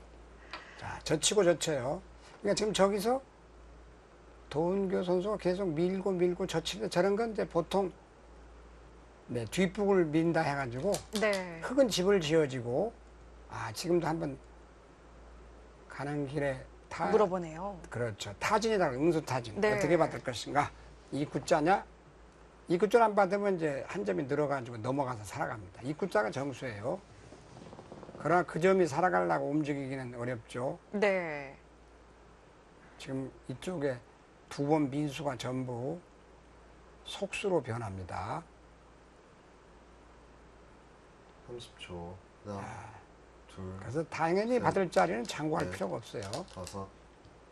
자, 젖히고 젖혀요. 그러니까 지금 저기서 도은교 선수가 계속 밀고 젖히는데 저런 건 이제 보통 뒷북을 민다 해가지고 네, 흙은 집을 지어지고 지금도 한번 가는 길에 물어보네요. 그렇죠. 타진이다. 응수타진. 네. 어떻게 받을 것인가? 이구자냐? 이구자를 안 받으면 이제 한 점이 늘어가지고 넘어가서 살아갑니다. 이구자가 정수예요. 그러나 그 점이 살아가려고 움직이기는 어렵죠. 네, 지금 이쪽에 두 번 민수가 전부 속수로 변합니다. 30초. 하나, 둘, 그래서 당연히 셋, 받을 자리는 장구할 넷, 필요가 없어요. 다섯,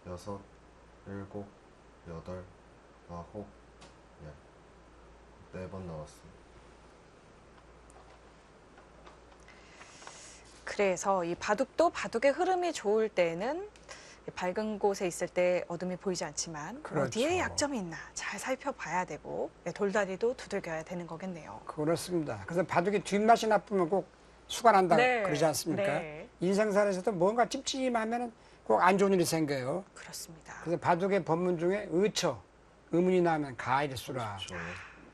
여섯, 일곱, 여덟, 아홉, 열. 4번 나왔습니다. 그래서 이 바둑도 바둑의 흐름이 좋을 때는 밝은 곳에 있을 때 어둠이 보이지 않지만 그렇죠. 어디에 약점이 있나 잘 살펴봐야 되고 돌다리도 두들겨야 되는 거겠네요. 그렇습니다. 그래서 바둑이 뒷맛이 나쁘면 꼭 수가 난다 네. 그러지 않습니까? 네. 인생살에서도 뭔가 찝찝하면 꼭 안 좋은 일이 생겨요. 그렇습니다. 그래서 바둑의 법문 중에 의처, 의문이 나면 가일수라. 30초.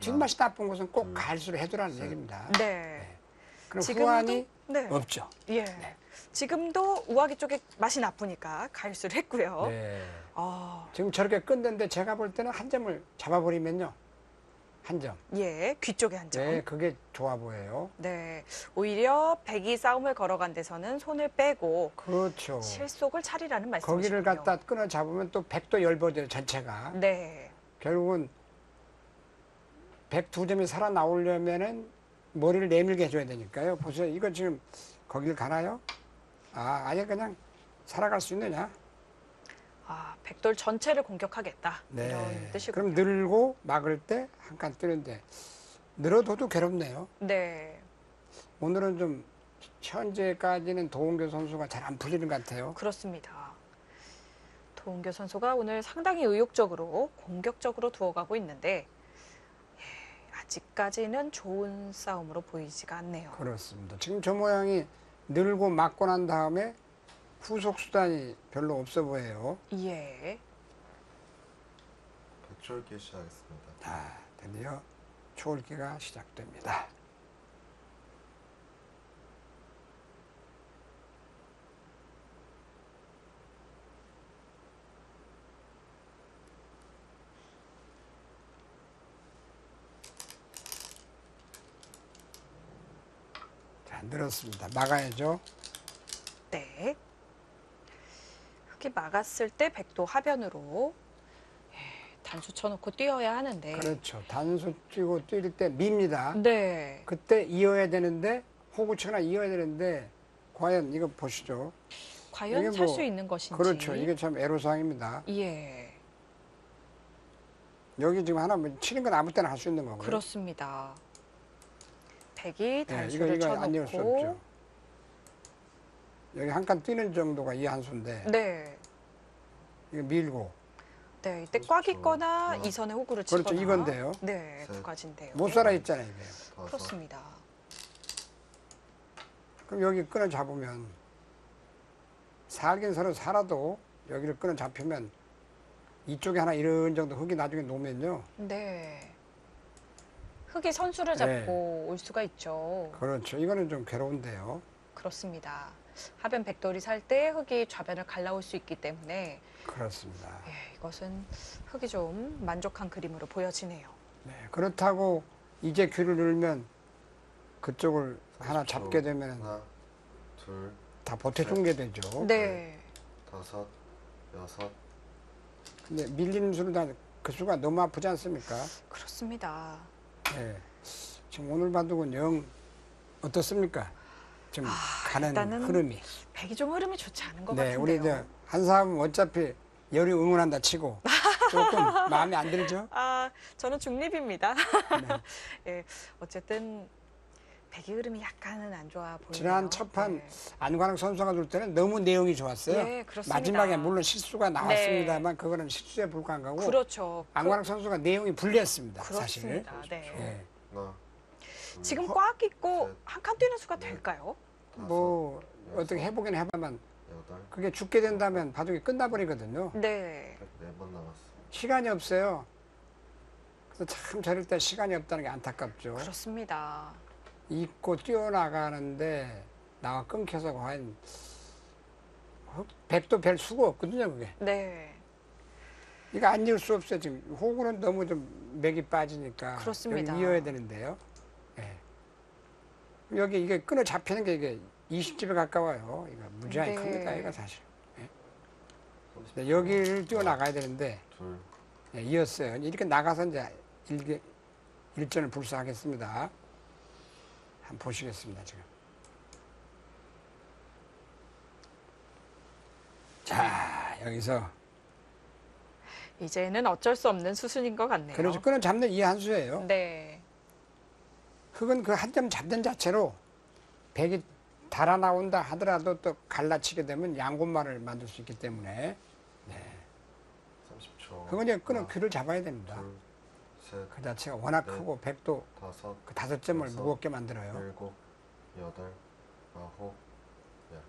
뒷맛이 나쁜 것은 꼭 가일수를 해두라는 얘기입니다. 네. 그럼 지금도 후환이 네. 없죠. 예. 지금도 우아기 쪽에 맛이 나쁘니까 가일수를 했고요. 네. 아, 지금 저렇게 끊는데 제가 볼 때는 한 점을 잡아버리면요. 한 점. 예, 귀 쪽에 한 점. 네, 그게 좋아 보여요. 네. 오히려 백이 싸움을 걸어간 데서는 손을 빼고 그렇죠. 실속을 차리라는 말씀이시군요. 거기를 갖다 끊어 잡으면 또 백도 열버져요, 전체가. 네. 결국은 백 두 점이 살아나오려면은 머리를 내밀게 해줘야 되니까요. 보세요. 이거 지금 거길 가나요? 아예 그냥 살아갈 수 있느냐? 아, 백돌 전체를 공격하겠다. 네. 이런 뜻이군요. 그럼 늘고 막을 때 한 칸 뜨는데 늘어둬도 괴롭네요. 네. 오늘은 좀 현재까지는 도은교 선수가 잘 안 풀리는 것 같아요. 그렇습니다. 도은교 선수가 오늘 상당히 의욕적으로 공격적으로 두어가고 있는데 아직까지는 좋은 싸움으로 보이지가 않네요. 그렇습니다. 지금 저 모양이 늘고 맞고 난 다음에 후속 수단이 별로 없어 보여요. 예. 백졸기 시작하겠습니다. 자, 드디어 초월기가 시작됩니다. 자, 늘었습니다. 막아야죠. 네. 흙이 막았을 때 백도 하변으로 단수 쳐놓고 뛰어야 하는데. 그렇죠. 단수 뛰고 뛸 때 밉니다. 네. 그때 이어야 되는데 호구 치거나 이어야 되는데 과연 이거 보시죠. 과연 이게 찰 뭐- 수 있는 것인지. 그렇죠. 이게 참 애로사항입니다. 예. 여기 지금 하나 뭐 치는 건 아무 때나 할 수 있는 거고요. 그렇습니다. 백이 예, 단수를 이거 안 이을 수 쳐놓고. 없죠. 여기 한 칸 뛰는 정도가 이 한 수인데 네. 이거 밀고 네. 이때 꽉 그렇죠. 있거나 하나. 이선에 호구를 치거나. 그렇죠. 이건데요. 네. 두 셋. 가지인데요. 못 살아 있잖아요. 이게. 다섯, 그렇습니다. 그럼 여기 끊어 잡으면 살긴 서로 살아도 여기를 끊어 잡히면 이쪽에 하나 이런 정도 흙이 나중에 놓으면요. 네. 흙이 선수를 잡고 올 수가 있죠. 그렇죠. 이거는 좀 괴로운데요. 그렇습니다. 하변 백돌이 살 때 흙이 좌변을 갈라올 수 있기 때문에 그렇습니다. 예, 이것은 흙이 좀 만족한 그림으로 보여지네요. 네, 그렇다고 이제 귀를 늘면 그쪽을 하나 30초. 잡게 되면 하나, 둘, 다 보태준 게 되죠. 네. 다섯, 여섯, 근데 밀리는 수를 다 그 수가 너무 아프지 않습니까? 그렇습니다. 네. 지금 오늘 바둑은 영 어떻습니까? 좀 가는 일단은 흐름이. 백이 좀 흐름이 좋지 않은 것 네, 같은데요. 우리 한 사람은 어차피 열이 응원한다 치고 조금 마음에 안 들죠? 아, 저는 중립입니다. 네. 예, 어쨌든 백의 흐름이 약간은 안 좋아 보이네요. 지난 첫판 네. 안관학 선수가 둘 때는 너무 내용이 좋았어요. 예, 그렇습니다. 마지막에 물론 실수가 나왔습니다만 그거는 실수에 불과한 거고 그렇죠. 안관학 선수가 내용이 불리했습니다. 사실. 그렇습니다. 네. 예. 하나, 둘, 지금 꽉 있고 셋, 한 칸 뛰는 수가 넷, 될까요? 다섯, 뭐 여섯, 어떻게 해보긴 해봐만 여덟, 그게 죽게 된다면 바둑이 끝나버리거든요. 네. 104번 남았어. 시간이 없어요. 그래서 참 저럴 때 시간이 없다는 게 안타깝죠. 그렇습니다. 잊고 뛰어나가는데 나와 끊겨서 과연 백도 별 수가 없거든요. 그게. 네. 이거 안 이을 수 없어요. 지금 호구는 너무 좀 맥이 빠지니까 그렇습니다. 여기 이어야 되는데요. 예. 여기 이게 끊어 잡히는 게 이게 20집에 가까워요. 이거 무지하게 네. 큽니다. 이거 사실. 예. 근데 여기를 뛰어나가야 되는데 둘, 예, 이었어요. 이렇게 나가서 이제 일전을 불사하겠습니다. 한번 보시겠습니다. 지금. 자, 여기서 이제는 어쩔 수 없는 수순인 것 같네요. 그래서 끊어 잡는 이 한 수예요. 네. 흙은 그 한 점 잡는 자체로 백이 달아 나온다 하더라도 또 갈라치게 되면 양곤말을 만들 수 있기 때문에 30초. 그건 이제 끊어 하나, 귀를 잡아야 됩니다. 둘, 셋, 그 자체가 워낙 네. 크고 백도 다섯, 그 5점을 여섯, 무겁게 만들어요. 일곱, 여덟, 아홉, 열.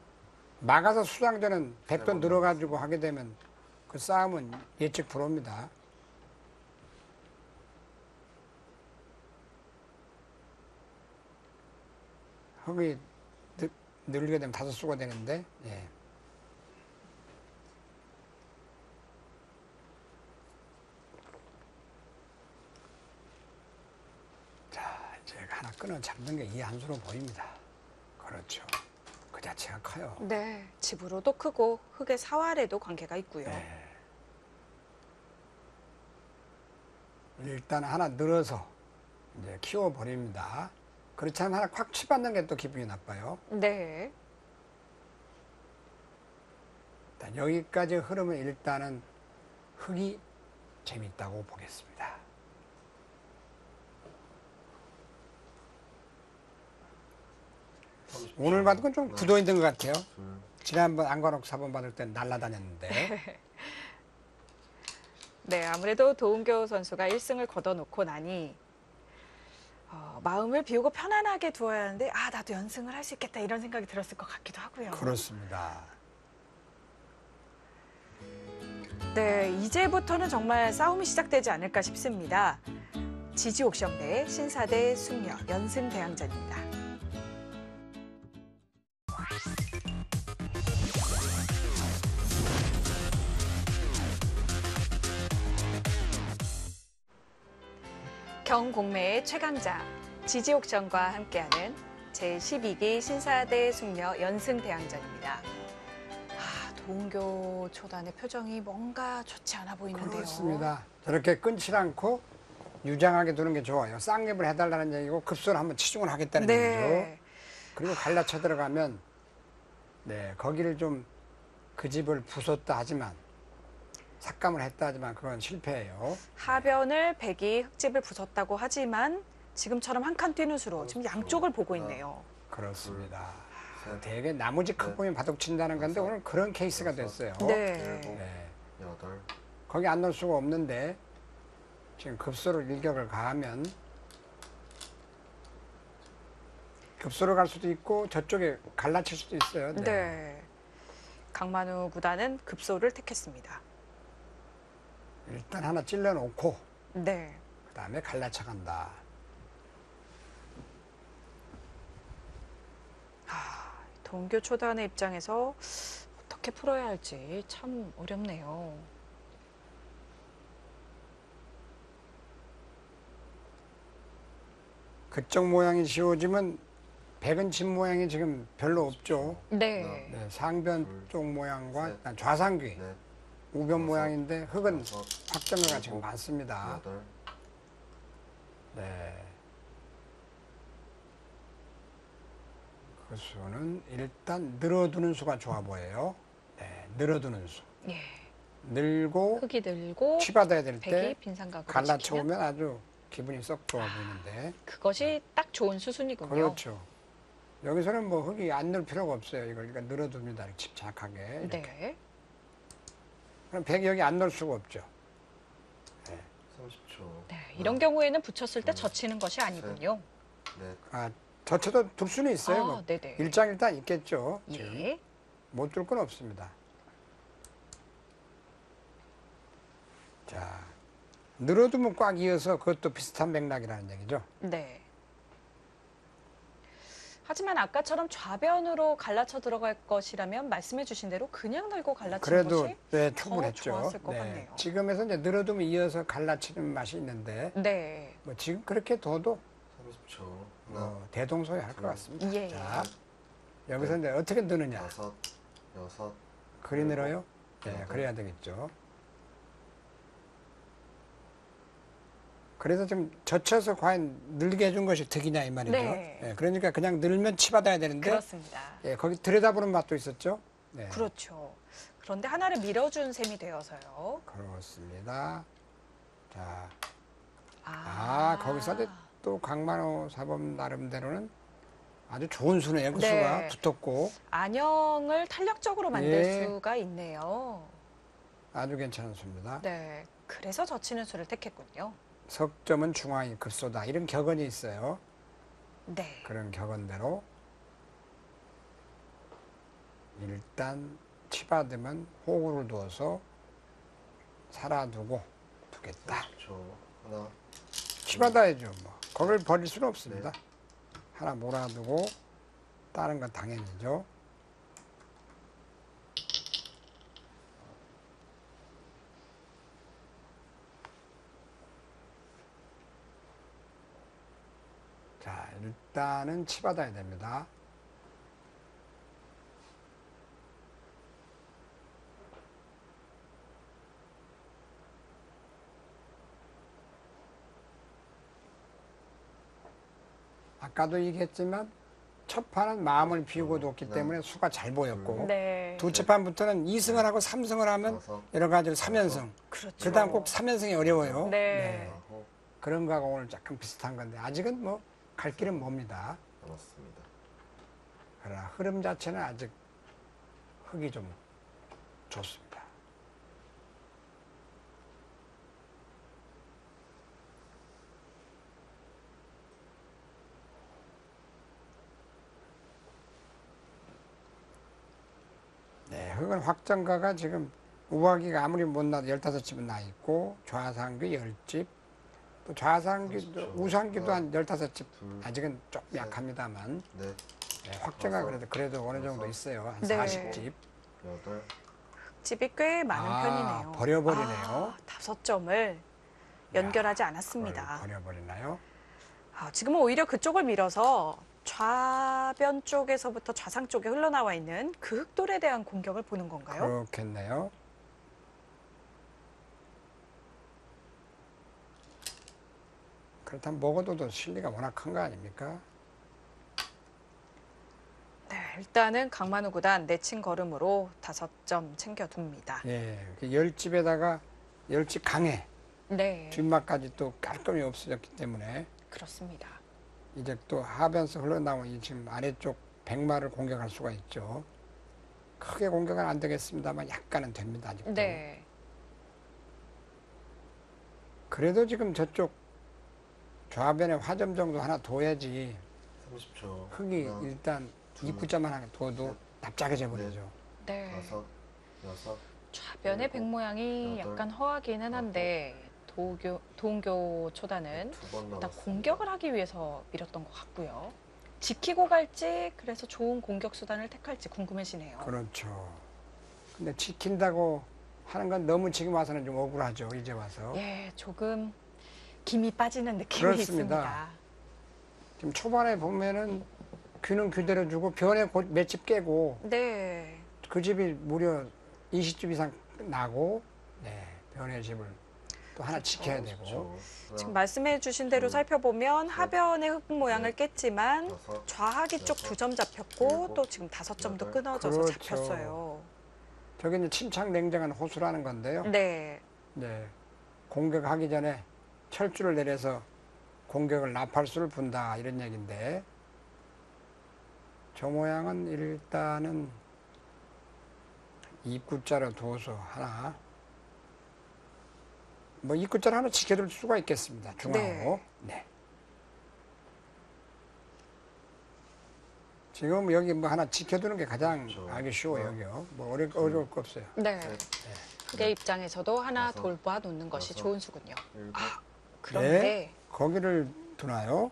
막아서 수상전은 백도 번 늘어가지고 하게 되면 그 싸움은 예측 불허입니다. 흙이 늘게 되면 5수가 되는데, 예. 자, 이제 하나 끊어 잡는 게 이 한 수로 보입니다. 그렇죠. 그 자체가 커요. 네. 집으로도 크고 흙의 사활에도 관계가 있고요. 네. 일단 하나 늘어서 이제 키워버립니다. 그렇지 않으면 하나 콱 치받는 게 또 기분이 나빠요. 네. 일단 여기까지 흐름은 일단은 흙이 재밌다고 보겠습니다. 오늘 받은 건 좀 하나, 굳어 있는 것 같아요. 둘, 지난번 안관옥 4번 받을 땐 날라다녔는데. 네, 아무래도 도은교 선수가 1승을 거둬놓고 나니 마음을 비우고 편안하게 두어야 하는데 나도 연승을 할 수 있겠다 이런 생각이 들었을 것 같기도 하고요. 그렇습니다. 네, 이제부터는 정말 싸움이 시작되지 않을까 싶습니다. 지지 옥션 대 신사 대 숙녀 연승 대항전입니다. 경공매의 최강자 지지 옥션과 함께하는 제12기 신사 대 숙녀 연승 대항전입니다. 도은교 초단의 표정이 뭔가 좋지 않아 보이는데요. 그렇습니다. 저렇게 끊지 않고 유장하게 두는 게 좋아요. 쌍립을 해달라는 얘기고 급소를 한번 치중을 하겠다는 얘기죠. 그리고 갈라쳐 들어가면 거기를 좀 그 집을 부쉈다 하지만 삭감을 했다 하지만 그건 실패예요. 하변을 백이 흙집을 부쉈다고 하지만 지금처럼 한 칸 뛰는 수로 지금 양쪽을 보고 있네요. 그렇습니다. 되게 나무집 큰 보면 바둑 친다는 건데 오늘 그런 케이스가 됐어요. 네. 여덟, 거기 안 넣을 수가 없는데 지금 급소로 일격을 가하면 급소로 갈 수도 있고 저쪽에 갈라칠 수도 있어요. 네. 강만우 구단은 급소를 택했습니다. 일단 하나 찔러놓고 네. 그 다음에 갈라쳐 간다. 도은교 초단의 입장에서 어떻게 풀어야 할지 참 어렵네요. 그쪽 모양이 지워지면 백은 집 모양이 지금 별로 없죠. 네. 네, 상변 쪽 모양과 셋, 일단 좌상귀, 넷, 우변 모양인데 흙은 다섯, 확정가가 지금 많습니다. 여덟, 네. 그 수는 일단 늘어두는 수가 좋아 보여요. 네, 늘어두는 수. 예. 늘고 흙이 늘고 치받아야 될 백이 때 빈상각으로 갈라쳐 지키면 오면 아주 기분이 썩 좋아 보이는데. 그것이 딱 좋은 수순이군요. 그렇죠. 여기서는 뭐 흙이 안 넣을 필요가 없어요. 이걸 그러니까 늘어둡니다. 이렇게 집착하게. 이렇게. 네. 그럼 백이 여기 안 넣을 수가 없죠. 30초. 네. 이런 경우에는 붙였을 때 젖히는 것이 아니군요. 넷, 아, 저쳐도 둘 수는 있어요. 뭐. 네네. 일장 있겠죠. 지금. 예. 못 둘 건 없습니다. 자, 늘어두면 꽉 이어서 그것도 비슷한 맥락이라는 얘기죠. 네. 하지만 아까처럼 좌변으로 갈라쳐 들어갈 것이라면 말씀해 주신 대로 그냥 늘고 갈라치는 그래도 것이 네, 더 충분했죠. 좋았을 것 같네요. 지금에서 이제 늘어두면 이어서 갈라치는 맛이 있는데 네. 뭐 지금 그렇게 둬도 30초. 하나, 대동소이할 것 같습니다. 예. 자, 여기서 이제 어떻게 느느냐? 다섯, 여섯, 그리 늘어요? 네, 여덟. 그래야 되겠죠. 그래서 좀 젖혀서 과연 늘게 해준 것이 득이냐 이 말이죠. 네. 예, 그러니까 그냥 늘면 치받아야 되는데 그렇습니다. 예, 거기 들여다보는 맛도 있었죠. 네. 그렇죠. 그런데 하나를 밀어준 셈이 되어서요. 그렇습니다. 자, 아, 거기서 이제 또 강만호 사범 나름대로는 아주 좋은 수네요. 그 네. 수가 붙었고 안형을 탄력적으로 만들 예. 수가 있네요. 아주 괜찮은 수입니다. 네. 그래서 젖히는 수를 택했군요. 석점은 중앙이 급소다. 이런 격언이 있어요. 네. 그런 격언대로 일단 치받으면 호구를 두어서 살아두고 두겠다. 30초. 하나, 치받아야죠. 뭐 거기를 버릴 수는 없습니다. 네. 하나 몰아두고 다른 건 당연히죠. 자, 일단은 치받아야 됩니다. 아까도 얘기했지만 첫 판은 마음을 비우고 뒀기 때문에 수가 잘 보였고 네. 두 째 판부터는 2승을 하고 3승을 하면 다섯, 여러 가지로 3연승. 그렇죠. 그다음 꼭 3연승이 어려워요. 네. 아홉, 그런 거하고 오늘 약간 비슷한 건데 아직은 뭐 갈 길은 멉니다. 남았습니다. 그러나 흐름 자체는 아직 흙이 좀 좋습니다. 그건 확정가가 지금 우하기가 아무리 못 나도 15집은 나 있고 좌상귀 10집, 또 좌상귀, 우상귀도 한 15집. 아직은 좀 약합니다만 넷, 네, 확정가 그래도 어느 정도 있어요. 한 네. 40집. 여덟, 집이 꽤 많은 아, 편이네요. 버려버리네요. 5점을 연결하지 않았습니다. 버려버리나요? 지금은 오히려 그쪽을 밀어서 좌변 쪽에서부터 좌상 쪽에 흘러나와 있는 그 흑돌에 대한 공격을 보는 건가요? 그렇겠네요. 그렇다면 먹어도 실리가 워낙 큰 거 아닙니까? 네, 일단은 강만우 구단 내친 걸음으로 5점 챙겨둡니다. 예, 10집에다가 10집 강해. 네, 뒷맛까지 또 깔끔히 없어졌기 때문에 그렇습니다. 이제 또 하변서 흘러나온 이 지금 아래쪽 백마를 공격할 수가 있죠. 크게 공격은 안 되겠습니다만 약간은 됩니다. 아직도. 네, 그래도 지금 저쪽 좌변에 화점 정도 하나 둬야지 30초. 흙이 하나, 일단 둘, 입구자만 하나 둬도 셋, 납작해져 버리죠. 네. 다섯, 여섯, 좌변의 백 모양이 여덟, 약간 허하기는 한데 도은교 초단은 두 번 일단 남았습니다. 공격을 하기 위해서 밀었던 것 같고요. 지키고 갈지 그래서 좋은 공격 수단을 택할지 궁금해지네요. 그렇죠. 근데 지킨다고 하는 건 너무 지금 와서는 좀 억울하죠. 이제 와서. 예, 조금 김이 빠지는 느낌이 그렇습니다. 있습니다. 지금 초반에 보면은 귀는 귀대로 주고 변에 몇 집 깨고 네, 그 집이 무려 20집 이상 나고 네, 변의 집을 또 하나 지켜야 되고 30초. 지금 말씀해 주신 대로 살펴보면 하변의 흙 모양을 깼지만 여섯, 좌하기 쪽 2점 잡혔고 일곱, 또 지금 5점도 여덟. 끊어져서 그렇죠. 잡혔어요. 저게 이제 침착 냉정한 호수라는 건데요. 네, 네, 공격하기 전에 철줄을 내려서 공격을 나팔수를 분다 이런 얘기인데 저 모양은 일단은 입구자로 둬서 하나 뭐 입구자를 하나 지켜둘 수가 있겠습니다. 중앙으로. 네. 지금 여기 뭐 하나 지켜두는 게 가장 그렇죠. 알기 쉬워요. 여기요. 뭐 어려울 거 없어요. 네. 셋, 흑의 입장에서도 하나 여섯, 돌봐 놓는 것이 여섯. 좋은 수군요. 일곱, 그런데 거기를 두나요?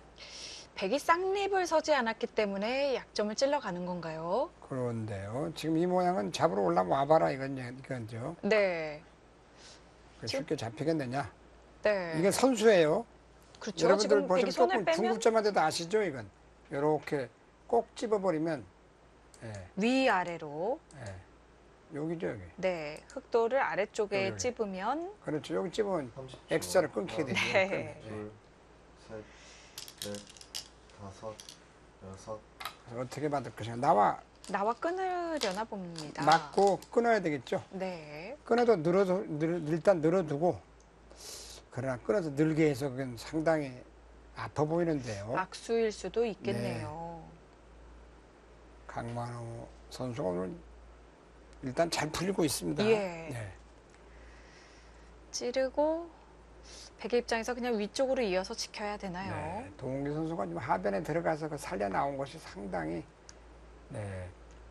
백이 쌍립을 서지 않았기 때문에 약점을 찔러가는 건가요? 그런데요. 지금 이 모양은 잡으러 올라면 와봐라 이건죠. 네. 쉽게 잡히겠느냐? 네. 이게 선수예요. 그렇죠. 여러분들 지금 백이 보시면 손을 조금 빼면 중급자만 돼도 아시죠? 이건 이렇게 꼭 집어버리면 예, 위아래로 예. 여기죠 여기. 네 흑도를 아래쪽에 여기. 찝으면 그렇죠. 여기 집으면 30초. X자를 끊기게 되죠. 네. 예. 둘, 셋, 넷, 다섯, 여섯, 그래서 어떻게 받을 것인가? 나와 나와 끊으려나 봅니다. 맞고 끊어야 되겠죠. 네. 끊어도 일단 늘어두고 그러나 끊어서 늘게 해서 그건 상당히 아파 보이는데요. 악수일 수도 있겠네요. 강만호 선수가 오늘 일단 잘 풀리고 있습니다. 예. 네. 찌르고 백의 입장에서 그냥 위쪽으로 이어서 지켜야 되나요? 네. 동욱이 선수가 지금 하변에 들어가서 그 살려 나온 것이 상당히 네.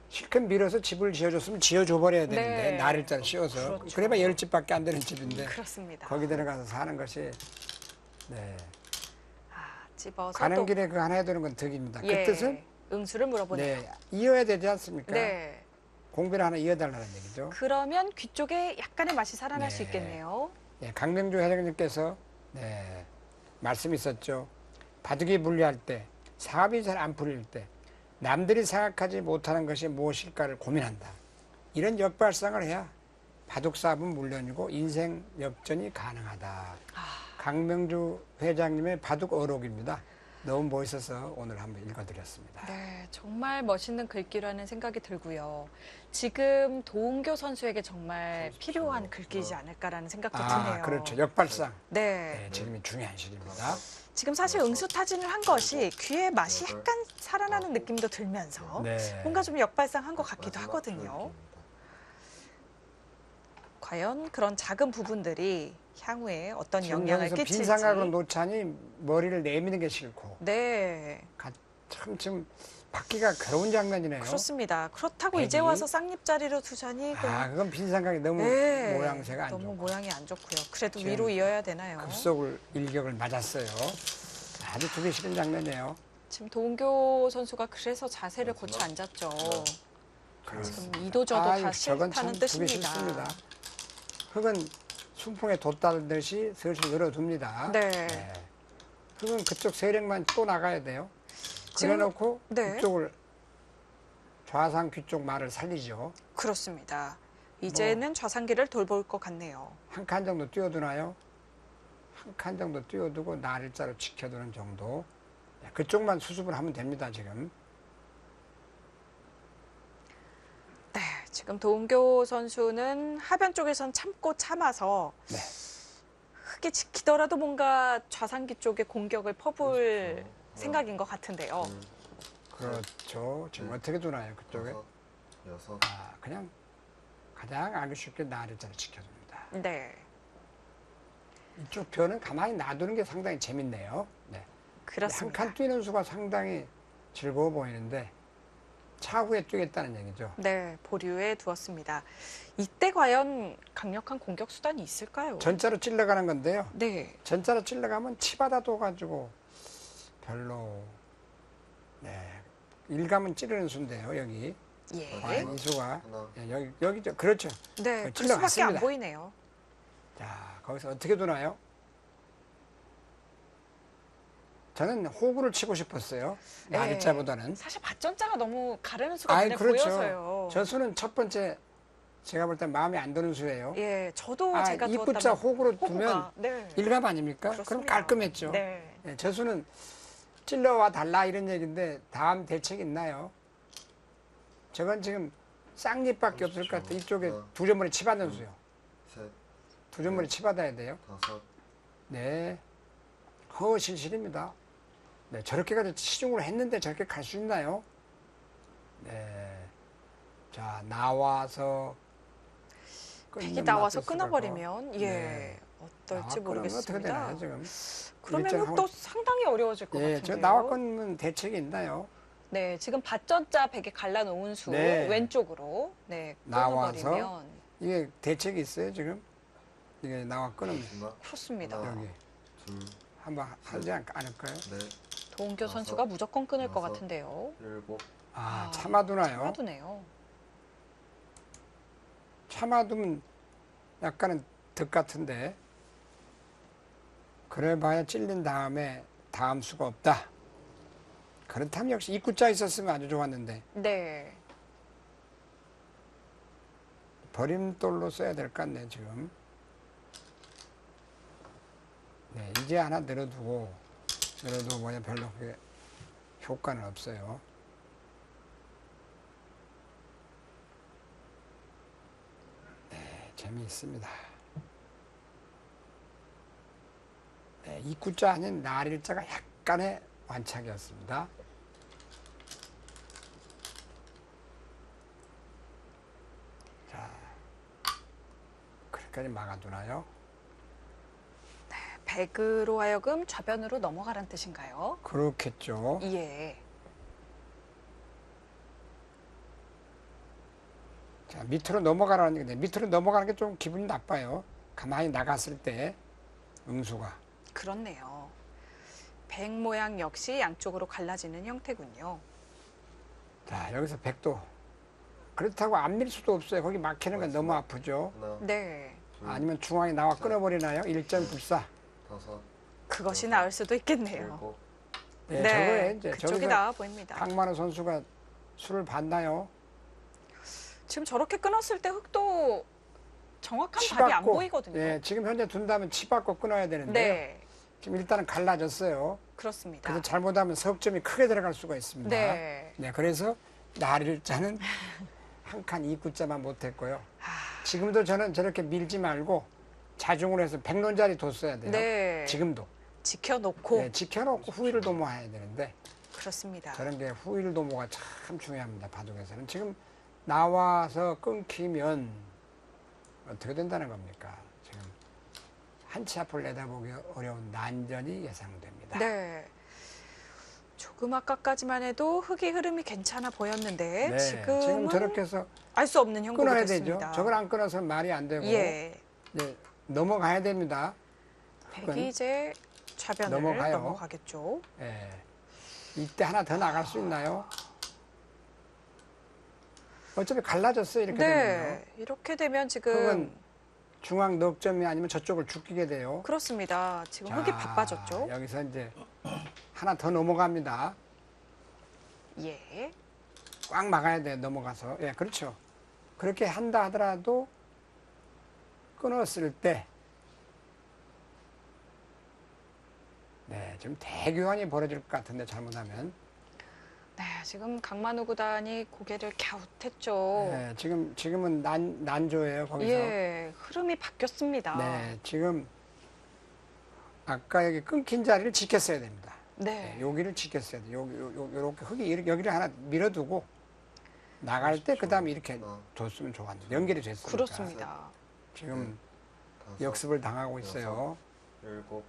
실컷 밀어서 집을 지어줬으면 지어줘 버려야 되는데 네. 날일자를 씌워서 그렇죠. 그래봐 10집밖에 안 되는 집인데 그렇습니다. 거기 들어가서 사는 것이 네. 집어서 가는 또 길에 그 하나 해야 되는 건 덕입니다. 예, 그 뜻은 응수를 물어보네요. 네. 이어야 되지 않습니까? 네. 공비를 하나 이어달라는 얘기죠. 그러면 귀 쪽에 약간의 맛이 살아날 네. 수 있겠네요. 네, 강명주 회장님께서 네, 말씀 있었죠. 바둑이 불리할 때, 사업이 잘 안 풀릴 때 남들이 생각하지 못하는 것이 무엇일까를 고민한다. 이런 역발상을 해야 바둑 사업은 물론이고 인생 역전이 가능하다. 강명주 회장님의 바둑 어록입니다. 너무 멋있어서 오늘 한번 읽어드렸습니다. 네, 정말 멋있는 글귀라는 생각이 들고요. 지금 도은교 선수에게 정말 필요한 글귀지 않을까라는 생각도 드네요. 그렇죠. 역발상. 네. 네, 지금이 중요한 시기입니다. 지금 사실 응수 타진을 한 것이 귀의 맛이 약간 살아나는 느낌도 들면서 네. 뭔가 좀 역발상한 것 같기도 마지막 하거든요. 조율입니다. 과연 그런 작은 부분들이 향후에 어떤 지금 영향을 여기서 끼칠지. 빈 생각으로 놓자니 머리를 내미는 게 싫고 네. 참 지금 받기가 괴로운 장면이네요. 그렇습니다. 그렇다고 백이? 이제 와서 쌍립 자리로 두자니 그건 빈생각이 너무 네, 모양새가 안 너무 좋고 모양이 안 좋고요. 그래도 지금 위로 이어야 되나요? 급속을 일격을 맞았어요. 아주 두기 싫은 장면이에요. 지금 도은교 선수가 그래서 자세를 네, 고쳐 앉았죠. 그렇습니다. 지금 이도저도 다 저건 싫다는 참 두기 뜻입니다. 싫습니다. 흙은 순풍에 돛달듯이 슬슬 열어둡니다. 네. 흙은 그쪽 세력만 또 나가야 돼요. 지금- 그래놓고 네. 이쪽을 좌상 귀쪽 말을 살리죠. 그렇습니다. 이제는 좌상기를 돌볼 것 같네요. 한 칸 정도 띄워두나요? 한 칸 정도 띄워두고 날일자로 지켜두는 정도. 그쪽만 수습을 하면 됩니다, 지금. 네, 지금 도은교 선수는 하변 쪽에선 참고 참아서 네. 흙이 지키더라도 뭔가 좌상기 쪽에 공격을 퍼부을 그렇죠. 생각인 것 같은데요. 그렇죠. 지금 어떻게 두나요, 그쪽에? 여섯, 그냥 가장 알기 쉽게 날일자로 지켜둡니다. 네, 이쪽 변은 가만히 놔두는 게 상당히 재밌네요. 네. 그렇습니다. 한 칸 뛰는 수가 상당히 즐거워 보이는데 차후에 뛰겠다는 얘기죠. 네, 보류에 두었습니다. 이때 과연 강력한 공격 수단이 있을까요? 전자로 찔러가는 건데요. 네, 전자로 찔러가면 치받아 둬가지고 별로 일감은 찌르는 수인데요. 여기 예, 과연 이 수가 하나, 여기죠. 그렇죠. 네, 그 수밖에 찔러갔습니다. 안 보이네요. 자, 거기서 어떻게 두나요? 저는 호구를 치고 싶었어요. 네. 날일자보다는. 사실 밭전자가 너무 가르는 수가 아이, 눈에 그렇죠. 보여서요. 저 수는 첫 번째 제가 볼 때 마음에 안 드는 수예요. 예, 저도 아, 제가 입구자 두었다면 호구로 호구가, 두면 네, 일감 아닙니까? 그럼 그렇습니다. 깔끔했죠. 네, 네, 저 수는 찔러와 달라 이런 얘기인데 다음 대책이 있나요? 저건 지금 쌍잎밖에 없을 것 같아. 이쪽에 두 점머리 치받는 수요. 셋, 두 점머리 치받아야 돼요. 다섯, 네, 허실실입니다. 네, 저렇게까지 치중을 했는데 저렇게 갈 수 있나요? 네, 자 나와서 백이 나와서 끊는 끊어버리면 예, 네. 어떨지 나와 끊으면 어떻게 모르겠습니다. 되나요 지금? 그러면 일정하고- 흙도 상당히 어려워질 것 예, 같은데요. 저 나와 끊는 대책이 있나요? 네, 지금 밭전자 백에 갈라놓은 수 네. 왼쪽으로 네, 나와서 끊어버리면 이게 대책이 있어요 지금? 이게 나와 끊으면 하나, 그렇습니다. 하나. 여기 둘, 한번 하지 않을까요? 넷, 도은교 다섯, 선수가 무조건 끊을 것 여섯. 같은데요. 일곱, 아, 참아두나요? 참아두네요. 참아두면 약간은 득 같은데 그래봐야 찔린 다음에 다음 수가 없다. 그렇다면 역시 입구자 있었으면 아주 좋았는데 네, 버림돌로 써야 될 것 같네 지금. 네, 이제 하나 늘어두고 뭐냐 별로 그게 효과는 없어요. 네, 재미있습니다. 네, 입구자 아닌 날일자가 약간의 완착이었습니다. 자, 그렇게까지 막아두나요? 백으로 하여금 좌변으로 넘어가란 뜻인가요? 그렇겠죠. 예, 자, 밑으로 넘어가라는 얘기인데 밑으로 넘어가는 게 좀 기분이 나빠요. 가만히 나갔을 때 응수가. 그렇네요. 백 모양 역시 양쪽으로 갈라지는 형태군요. 자, 여기서 백도 그렇다고 안 밀 수도 없어요. 거기 막히는 건 너무 아프죠. 하나, 네, 둘, 아니면 중앙에 나와 끊어버리나요? 일점 불사. 다섯, 그것이 나을 수도 있겠네요. 일곱, 네, 네, 저거에 이제 그쪽이 저기서 나와 보입니다. 강만호 선수가 술을 봤나요? 지금 저렇게 끊었을 때 흙도 정확한 답이 안 보이거든요. 네, 지금 현재 둔다면 치받고 끊어야 되는데 네, 지금 일단은 갈라졌어요. 그렇습니다. 그래서 잘못하면 석점이 크게 들어갈 수가 있습니다. 네, 네, 그래서 날일자는 한 칸 입구자만 못했고요. 아, 지금도 저는 저렇게 밀지 말고 자중을 해서 백론자리 뒀어야 돼요. 네, 지금도. 지켜놓고 네, 지켜놓고 후위를 도모해야 되는데 그렇습니다. 저런 게 후위를 도모가 참 중요합니다. 바둑에서는. 지금 나와서 끊기면 어떻게 된다는 겁니까? 지금 한 치 앞을 내다보기 어려운 난전이 예상됩니다. 네, 조금 아까까지만 해도 흙의 흐름이 괜찮아 보였는데 네, 지금은 지금 저렇게 해서 알 수 없는 형국이 끊어야 됐습니다. 되죠. 저걸 안 끊어서 말이 안 되고 예, 이제 넘어가야 됩니다. 백이 이제 좌변을 넘어가요. 넘어가겠죠. 예. 이때 하나 더 나갈 수 있나요? 어차피 갈라졌어요. 이렇게 되면요. 네, 이렇게 되면 지금 흙은 중앙 넉점이 아니면 저쪽을 죽이게 돼요. 그렇습니다. 지금 흙이 자, 바빠졌죠. 여기서 이제 하나 더 넘어갑니다. 예, 꽉 막아야 돼요. 넘어가서. 예, 그렇죠. 그렇게 한다 하더라도 끊었을 때 네, 지금 대교환이 벌어질 것 같은데 잘못하면 네, 지금 강만우 구단이 고개를 갸웃했죠. 네, 지금은 난조예요. 거기서. 예, 흐름이 바뀌었습니다. 네, 지금 아까 여기 끊긴 자리를 지켰어야 됩니다. 네. 네, 여기를 지켰어야 돼요. 요렇게 흙이 여기를 하나 밀어두고 나갈 때 그다음에 이렇게 뒀으면 좋았는데 연결이 됐으니까. 그렇습니다. 지금 다섯, 역습을 당하고 있어요. 일곱,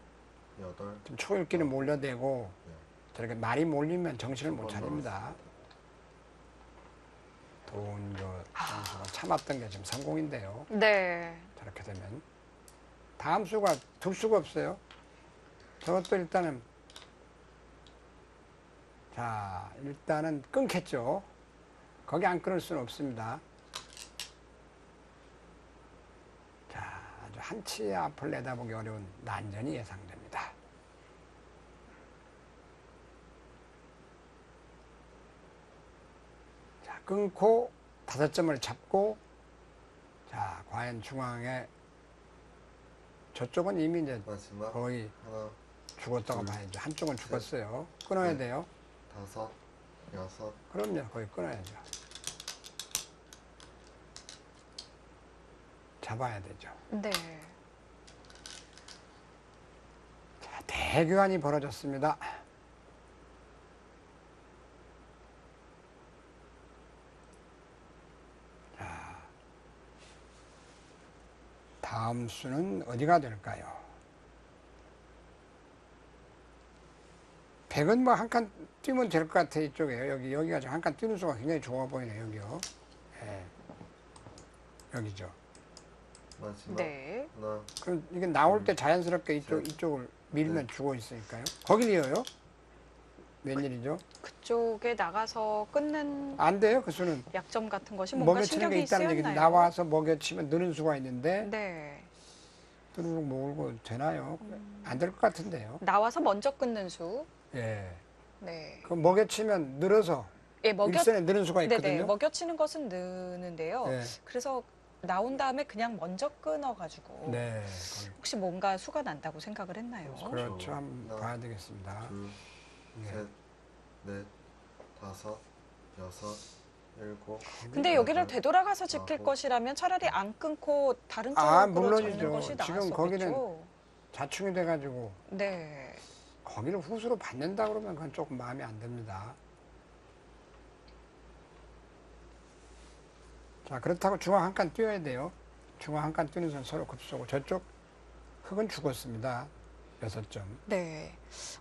여덟. 지금 초읽기는 몰려대고 네. 저렇게 말이 몰리면 정신을 못 번 차립니다. 넣었습니다. 도운조 선수가 참았던 게 지금 성공인데요. 네. 저렇게 되면 다음 수가 둘 수가 없어요. 저것도 일단은 자 일단은 끊겠죠. 거기 안 끊을 수는 없습니다. 자 아주 한치 앞을 내다보기 어려운 난전이 예상됩니다. 자 끊고 5점을 잡고 자 과연 중앙에 저쪽은 이미 이제 마지막 거의 하나, 죽었다고 봐야죠. 한쪽은 죽었어요. 끊어야 돼요. 다섯, 여섯. 그럼요. 거의 끊어야죠. 잡아야 되죠. 네. 자, 대교환이 벌어졌습니다. 자, 다음 수는 어디가 될까요? 100은 뭐 한 칸 뛰면 될 것 같아요. 이쪽에요. 여기가 지금 한 칸 뛰는 수가 굉장히 좋아 보이네요. 여기요. 예. 여기죠. 마지막 네. 하나, 그럼 이게 나올 때 자연스럽게 이쪽을 밀면 죽어 있으니까요. 거길 이어요? 웬일이죠? 그쪽에 나가서 끊는 안 돼요. 그 수는 약점 같은 것이 뭔가 먹여치는 게 신경이 있다는 얘기죠. 쓰였나요? 나와서 먹여치면 느는 수가 있는데 네. 뚜루룩 몰고 되나요? 안 될 것 같은데요. 나와서 먼저 끊는 수. 예. 네. 그 먹여치면 늘어서 예, 일선에 느는 수가 네네. 있거든요. 먹여치는 것은 느는데요. 예. 그래서 나온 다음에 그냥 먼저 끊어가지고 네. 혹시 뭔가 수가 난다고 생각을 했나요? 그렇죠. 한번 봐야 되겠습니다. 둘, 예. 셋, 넷, 다섯, 여섯, 일곱. 근데 여기를 되돌아가서 지킬 지킬 것이라면 차라리 안 끊고 다른 쪽으로 아, 잡는 물론이죠. 것이 지금 나았었겠죠. 거기는 자충이 돼가지고 네. 거기를 후수로 받는다 그러면 그건 조금 마음에 안 듭니다. 자, 그렇다고 중앙 한 칸 뛰어야 돼요. 중앙 한 칸 뛰는 선 서로 급소고 저쪽 흙은 죽었습니다. 6점. 네.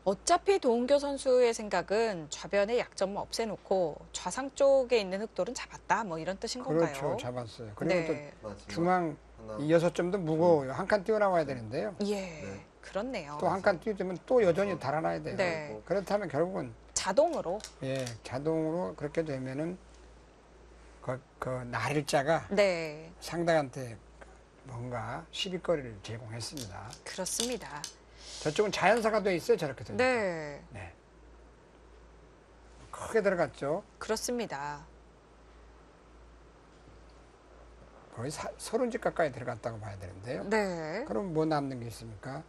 어차피 도은교 선수의 생각은 좌변의 약점을 없애놓고 좌상 쪽에 있는 흑돌은 잡았다. 뭐 이런 뜻인 그렇죠. 건가요? 잡았어요. 그리고 네. 또 마지막 중앙 하나, 이 6점도 무거워요. 한 칸 뛰어나와야 되는데요. 예. 네. 그렇네요. 또 한 칸 뛰면 또 여전히 달아나야 돼요. 네. 그렇다면 결국은 자동으로. 예, 자동으로 그렇게 되면은 그 날일자가 네. 상대한테 뭔가 시비거리를 제공했습니다. 그렇습니다. 저쪽은 자연사가 돼 있어요. 저렇게 되니까. 네. 네. 크게 들어갔죠. 그렇습니다. 거의 30집 가까이 들어갔다고 봐야 되는데요. 네. 그럼 뭐 남는 게 있습니까?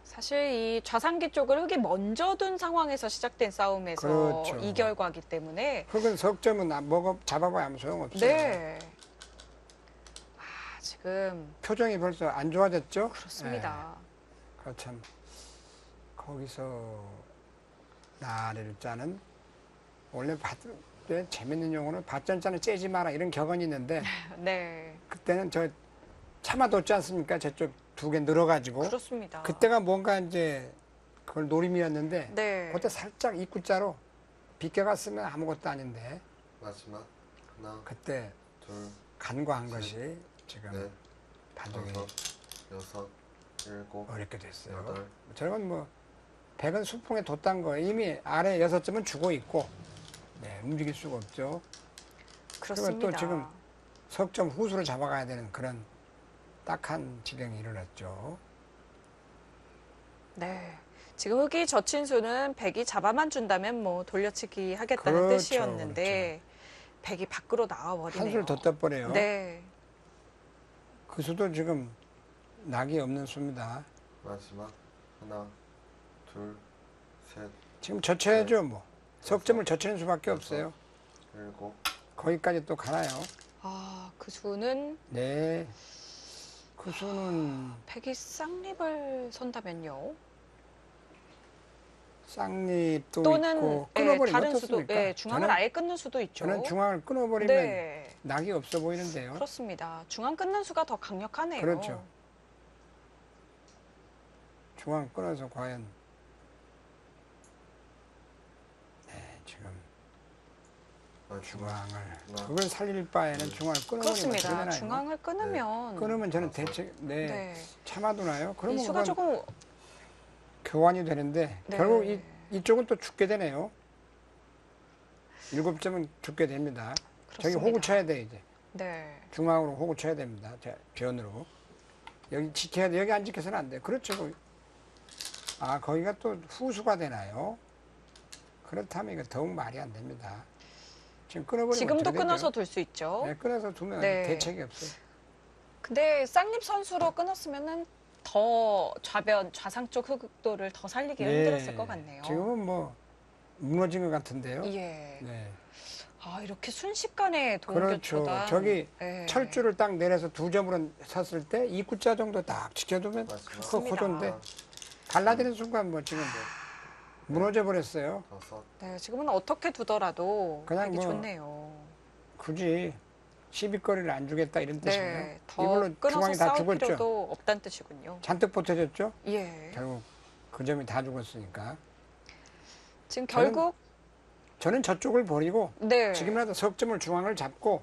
사실 이 좌상기 쪽을 흙이 먼저 둔 상황에서 시작된 싸움에서 그렇죠. 이 결과기 때문에 흙은 석점은 잡아봐야 아무 소용없어요. 네. 지금 표정이 벌써 안 좋아졌죠? 그렇습니다. 네. 그렇참 거기서 날일자는 원래 재밌는 용어는 밭전자는 째지 마라 이런 격언이 있는데 네. 그때는 저 참아뒀지 않습니까? 저쪽 두 개 늘어가지고 그렇습니다. 그때가 뭔가 이제 그걸 노림이었는데 네. 그때 살짝 입구자로 비껴갔으면 아무것도 아닌데 마지막 하나, 그때 둘, 간과한 것이 지금 넷, 바둑이 다섯, 여섯, 일곱, 어렵게 됐어요. 여덟. 저건 뭐 백은 수풍에 돛단 거예요. 이미 아래 6점은 죽어 있고 네, 움직일 수가 없죠. 그러면 그렇습니다. 또 지금 석점 후수로 잡아가야 되는 그런 딱한 지경이 일어났죠. 네. 지금 흑이 젖힌 수는 백이 잡아만 준다면 뭐 돌려치기 하겠다는 그렇죠, 뜻이었는데 백이 밖으로 나와버리네요. 한 수를 더 떠버려요. 네. 그 수도 지금 낙이 없는 수입니다. 마지막 하나, 둘, 셋, 지금 젖혀야죠 뭐. 석점을 젖히는 수밖에 없어요. 일곱, 거기까지 또 가나요? 아, 그 수는 네. 그 수는 백이 쌍립을 선다면요. 쌍립도 또는 있고 예, 끊어버리면 다른 수도 어떻습니까? 예, 중앙을 아예 끊는 수도 있죠. 저는 중앙을 끊어버리면 네. 낙이 없어 보이는데요. 그렇습니다. 중앙 끊는 수가 더 강력하네요. 그렇죠. 중앙 끊어서 과연 네, 지금 마지막 중앙을 그걸 살릴 바에는 중앙을 끊어버리면 어떻게 그렇습니다. 되나요? 중앙을 끊으면 끊으면 저는 대책 네. 참아두나요? 이 그러면 수가 그건 조금 교환이 되는데 네. 결국 이쪽은 또 죽게 되네요. 7점은 죽게 됩니다. 저기 그렇습니다. 호구 쳐야 돼 이제. 네. 중앙으로 호구 쳐야 됩니다. 변으로. 여기 지켜야 돼. 여기 안 지켜서는 안 돼. 그렇죠. 거기. 아 거기가 또 후수가 되나요? 그렇다면 이거 더욱 말이 안 됩니다. 지금 끊어버리면 지금도 어떻게 끊어서 되죠? 둘 수 있죠. 네, 끊어서 두면 네. 대책이 없어요. 근데 쌍립 선수로 끊었으면은 더 좌상 쪽 흑도를 더 살리기 힘들었을 것 같네요. 지금은 뭐 무너진 것 같은데요. 예. 네. 아, 이렇게 순식간에 그렇죠. 동교초단. 저기 예. 철줄을 딱 내려서 2점으로 섰을 때 입구자 정도 딱 지켜두면 그 그렇습니다. 호도인데 달라지는 순간 뭐 지금 무너져 버렸어요. 다섯, 네, 지금은 어떻게 두더라도 그냥 되게 뭐 좋네요. 굳이 시비거리를 안 주겠다 이런 뜻이에요. 네, 더 이걸로 끊어서 중앙이 다 싸울 죽었죠. 필요도 없다는 뜻이군요. 잔뜩 보태졌죠. 예. 결국 그 점이 다 죽었으니까. 지금 저는 결국 저는 저쪽을 버리고 네, 지금이라도 석점을 중앙을 잡고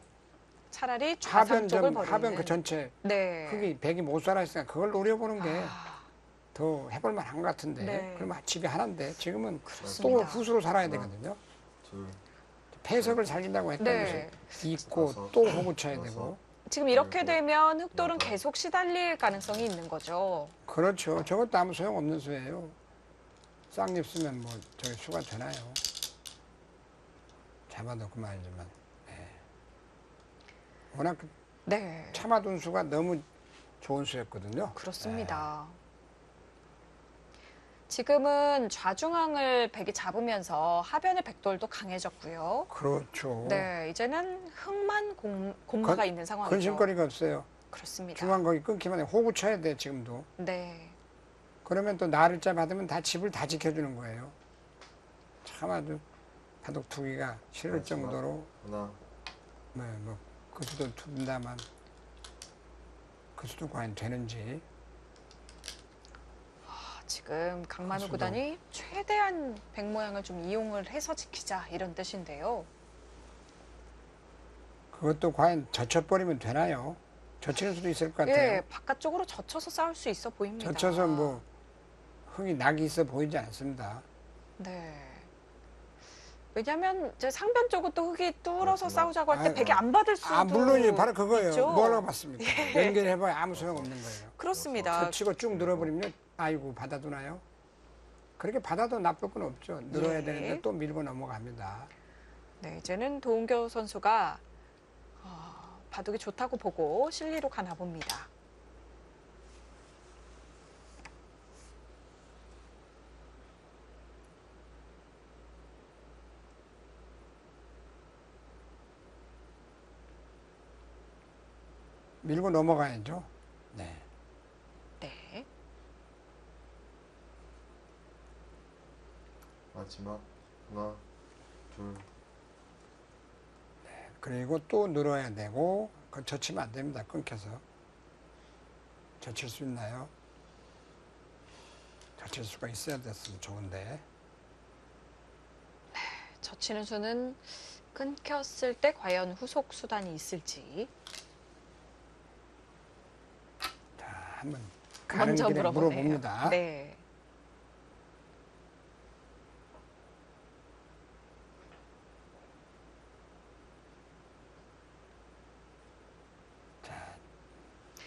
차라리 좌상 쪽을 하변 버리는. 하변 그 전체 네. 흙이 백이 못 살아있으니까 그걸 노려보는 게 더 아, 해볼 만한 것 같은데 네. 그러면 집이 하나인데 지금은 또 그렇습니다. 후수로 살아야 되거든요. 둘, 폐석을 살린다고 했던 네. 것이 있고 다섯, 또 호구 쳐야 여섯. 되고 지금 이렇게 그리고 되면 흑돌은 여덟. 계속 시달릴 가능성이 있는 거죠. 그렇죠. 저것도 아무 소용없는 수예요. 쌍립 쓰면 뭐 저기 수가 되나요? 잡아도 그만이지만 워낙 네, 참아둔 수가 너무 좋은 수였거든요. 그렇습니다. 지금은 좌중앙을 백이 잡으면서 하변의 백돌도 강해졌고요. 그렇죠. 네, 이제는 흑만 공마가 건- 있는 상황이죠. 근심거리가 없어요. 그렇습니다. 중앙 거기 끊기면 호구 쳐야 돼 지금도. 네, 그러면 또 나를자 받으면 다 집을 다 지켜주는 거예요. 참 아주 바둑 두기가 싫을 마지막. 정도로 하나, 그 수도 둔다만 그 수도 과연 되는지. 지금 강만우 수도. 구단이 최대한 백 모양을 좀 이용을 해서 지키자 이런 뜻인데요. 그것도 과연 젖혀버리면 되나요? 젖히는 수도 있을 것 같아요. 예, 바깥쪽으로 젖혀서 싸울 수 있어 보입니다. 젖혀서 뭐 흙이 낙이 있어 보이지 않습니다. 네. 왜냐하면 이제 상변 쪽은 또 흙이 뚫어서 그렇구나. 싸우자고 할 때 아유, 백이 안 받을 수도 물론이죠. 바로 그거예요. 있죠. 뭐 하려고 받습니까? 예. 연결해봐야 아무 소용없는 거예요. 그렇습니다. 젖히고 쭉 늘어버리면 아이고 받아두나요? 그렇게 받아도 나쁠 건 없죠. 늘어야 예. 되는데 또 밀고 넘어갑니다. 네, 이제는 도은교 선수가 바둑이 좋다고 보고 실리로 가나 봅니다. 밀고 넘어가야죠. 네. 네. 마지막 하나, 둘, 그리고 또 늘어야 되고 그 젖히면 안 됩니다. 끊겨서. 젖힐 수 있나요? 젖힐 수가 있어야 됐으면 좋은데. 젖히는 수는 끊겼을 때 과연 후속 수단이 있을지 자, 한번 가는 먼저 길에 물어보네요. 물어봅니다. 네.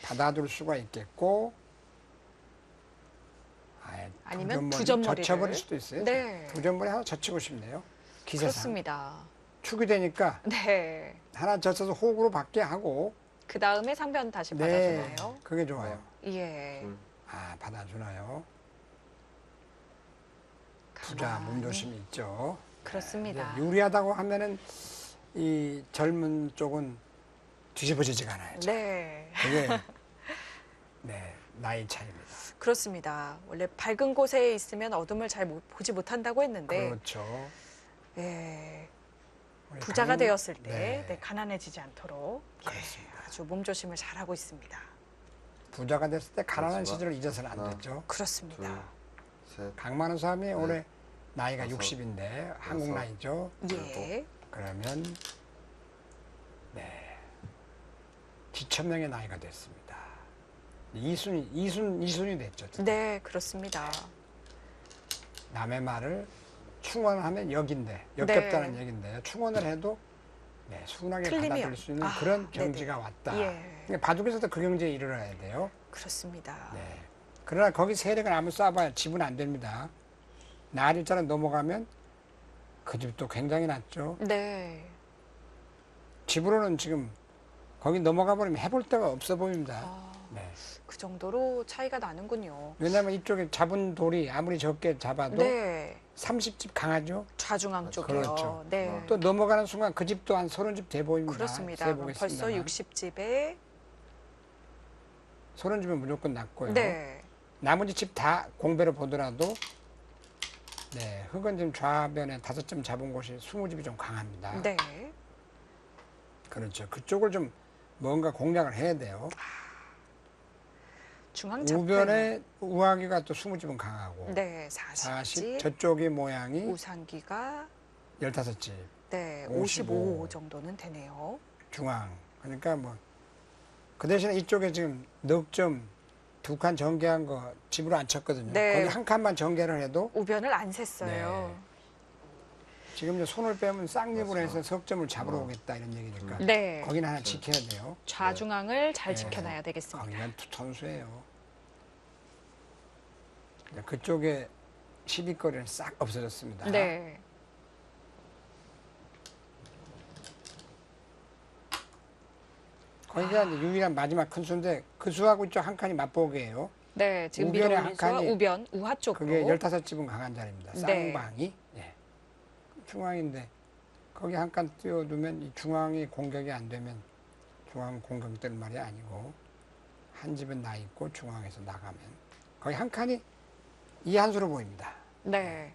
받아둘 수가 있겠고, 아예 아니면 두 두 점 점머리를. 젖혀버릴 수도 있어요. 네. 두 점머리 하나 젖히고 싶네요. 기세상. 그렇습니다. 축이 되니까 네. 하나 젖혀서 호흡으로 받게 하고, 그 다음에 상변 다시 네, 받아주나요? 그게 좋아요. 예. 둘, 아, 받아주나요? 부자 가만히. 몸조심이 있죠. 그렇습니다. 이제 유리하다고 하면은 이 젊은 쪽은 뒤집어지지가 않아요. 네. 그게 네, 나이 차이입니다. 그렇습니다. 원래 밝은 곳에 있으면 어둠을 잘 보지 못한다고 했는데, 그렇죠. 예, 우리 부자가 되었을 때 네, 네, 가난해지지 않도록 예, 그렇습니다. 아주 몸조심을 잘하고 있습니다. 부자가 됐을 때 가난한 그렇지만 시절을 잊어서는 안 하나, 되죠. 그렇습니다. 둘, 셋, 강만우 사람이 올해 나이가 여섯, 60인데 한국 여섯. 나이죠. 예. 그러면 네, 지천명의 나이가 됐습니다. 이순이 됐죠. 네, 그렇습니다. 남의 말을 충원하면 역인데 역겹다는 네. 얘기인데 충원을 해도 네, 순하게 틀리면. 받아들일 수 있는 아, 그런 네네. 경지가 왔다. 예. 그러니까 바둑에서도 그 경지에 이르러야 돼요. 그렇습니다. 네. 그러나 거기 세력을 아무 쏴봐야 집은 안 됩니다. 날일자로 넘어가면 그 집도 굉장히 낮죠. 네. 집으로는 지금 거기 넘어가 버리면 해볼 데가 없어 보입니다. 아, 네. 그 정도로 차이가 나는군요. 왜냐하면 이쪽에 잡은 돌이 아무리 적게 잡아도 네. 30집 강하죠. 좌중앙 쪽이요. 그렇죠. 네. 또 넘어가는 순간 그 집도 한 30집 돼 보입니다. 그렇습니다. 그럼 벌써 세보겠습니다만. 60집에 30집은 무조건 낮고요. 네. 나머지 집 다 공배로 보더라도 네, 흙은 지금 좌변에 5점 잡은 곳이 20집이 좀 강합니다. 네. 그렇죠. 그쪽을 좀 뭔가 공략을 해야 돼요. 중앙 잡혀 우변에 우하기가 또 20집은 강하고 네, 40 40집. 저쪽의 모양이 우상기가 15집 네, 55 55 정도는 되네요. 중앙. 그러니까 뭐 그 대신에 이쪽에 지금 넉 점 2칸 전개한 거 집으로 안 쳤거든요. 네. 거기 한 칸만 전개를 해도 우변을 안 셌어요. 네. 지금 이제 손을 빼면 쌍립으로 해서 맞습니다. 석점을 잡으러 오겠다 이런 얘기니까 네. 거기는 하나 지켜야 돼요. 좌중앙을 잘 네. 지켜놔야 되겠습니다. 거기는 선수예요. 그쪽에 시비거리는 싹 없어졌습니다. 네. 거기가 이제 유일한 마지막 큰 수인데 그 수하고 이쪽 한 칸이 맞보게 해요. 네, 지금 우변에 밀어올린 한 수와 칸이 우변, 우하 쪽으로. 그게 15집은 강한 자리입니다. 네. 쌍방이. 예. 중앙인데 거기 한 칸 띄워두면 이 중앙이 공격이 안 되면 중앙 공격될 말이 아니고 한 집은 나 있고 중앙에서 나가면 거기 한 칸이 이 한 수로 보입니다. 네.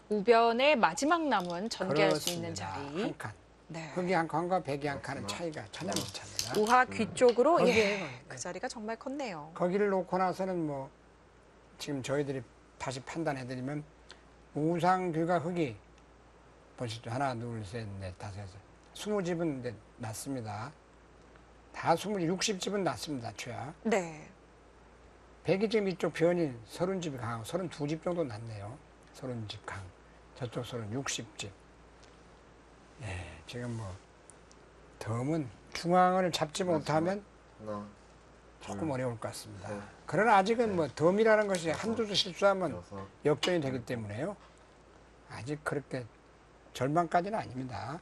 우변의 마지막 남은 전개할 수 있는 그렇습니다. 자리. 한 칸. 네. 흙이 한 칸과 백이 한 칸은 차이가 천양지차입니다. 우하 귀 쪽으로 거기에 예. 거기. 그 자리가 정말 컸네요. 거기를 놓고 나서는 뭐 지금 저희들이 다시 판단해드리면 우상규가 흙이 보시죠. 하나, 둘, 셋, 넷, 다섯, 여섯. 20집은 이제 낮습니다. 다 60집은 낮습니다. 최하. 네. 백이 지금 이쪽 변이 30집이 강하고 32집 정도 낮네요. 30집 강. 저쪽 60집. 예, 지금 뭐 덤은 중앙을 잡지 못하면 하나, 조금 어려울 것 같습니다. 셋, 그러나 아직은 넷, 뭐 덤이라는 것이 다섯, 한두 수 실수하면 여섯, 역전이 되기 때문에요. 아직 그렇게 절망까지는 아닙니다.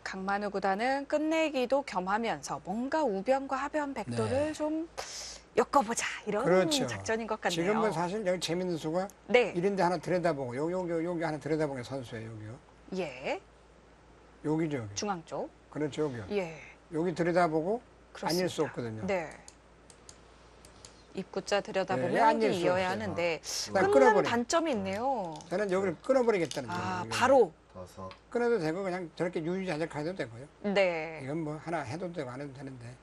강만우 구단은 끝내기도 겸하면서 뭔가 우변과 하변 백도를 네. 좀 엮어보자 이런 그렇죠. 작전인 것 같네요. 지금은 사실 여기 재밌는 수가 네, 이런데 하나 들여다보고 여기 하나 들여다보는 게 선수예요. 여기요. 예, 여기죠. 여기. 중앙 쪽, 그렇죠. 여기요. 예, 여기 들여다보고 그렇습니다. 아닐 수 없거든요. 네. 입구자 들여다보면 네, 여기 아닐 수 이어야 없어요. 하는데 그냥 끊는 끊어버려. 단점이 있네요. 저는 여기를 끊어버리겠다는 거예요. 아, 여기를. 바로. 다섯, 끊어도 되고 그냥 저렇게 유유자적 해도 되고요. 네. 이건 뭐 하나 해도 되고 안 해도 되는데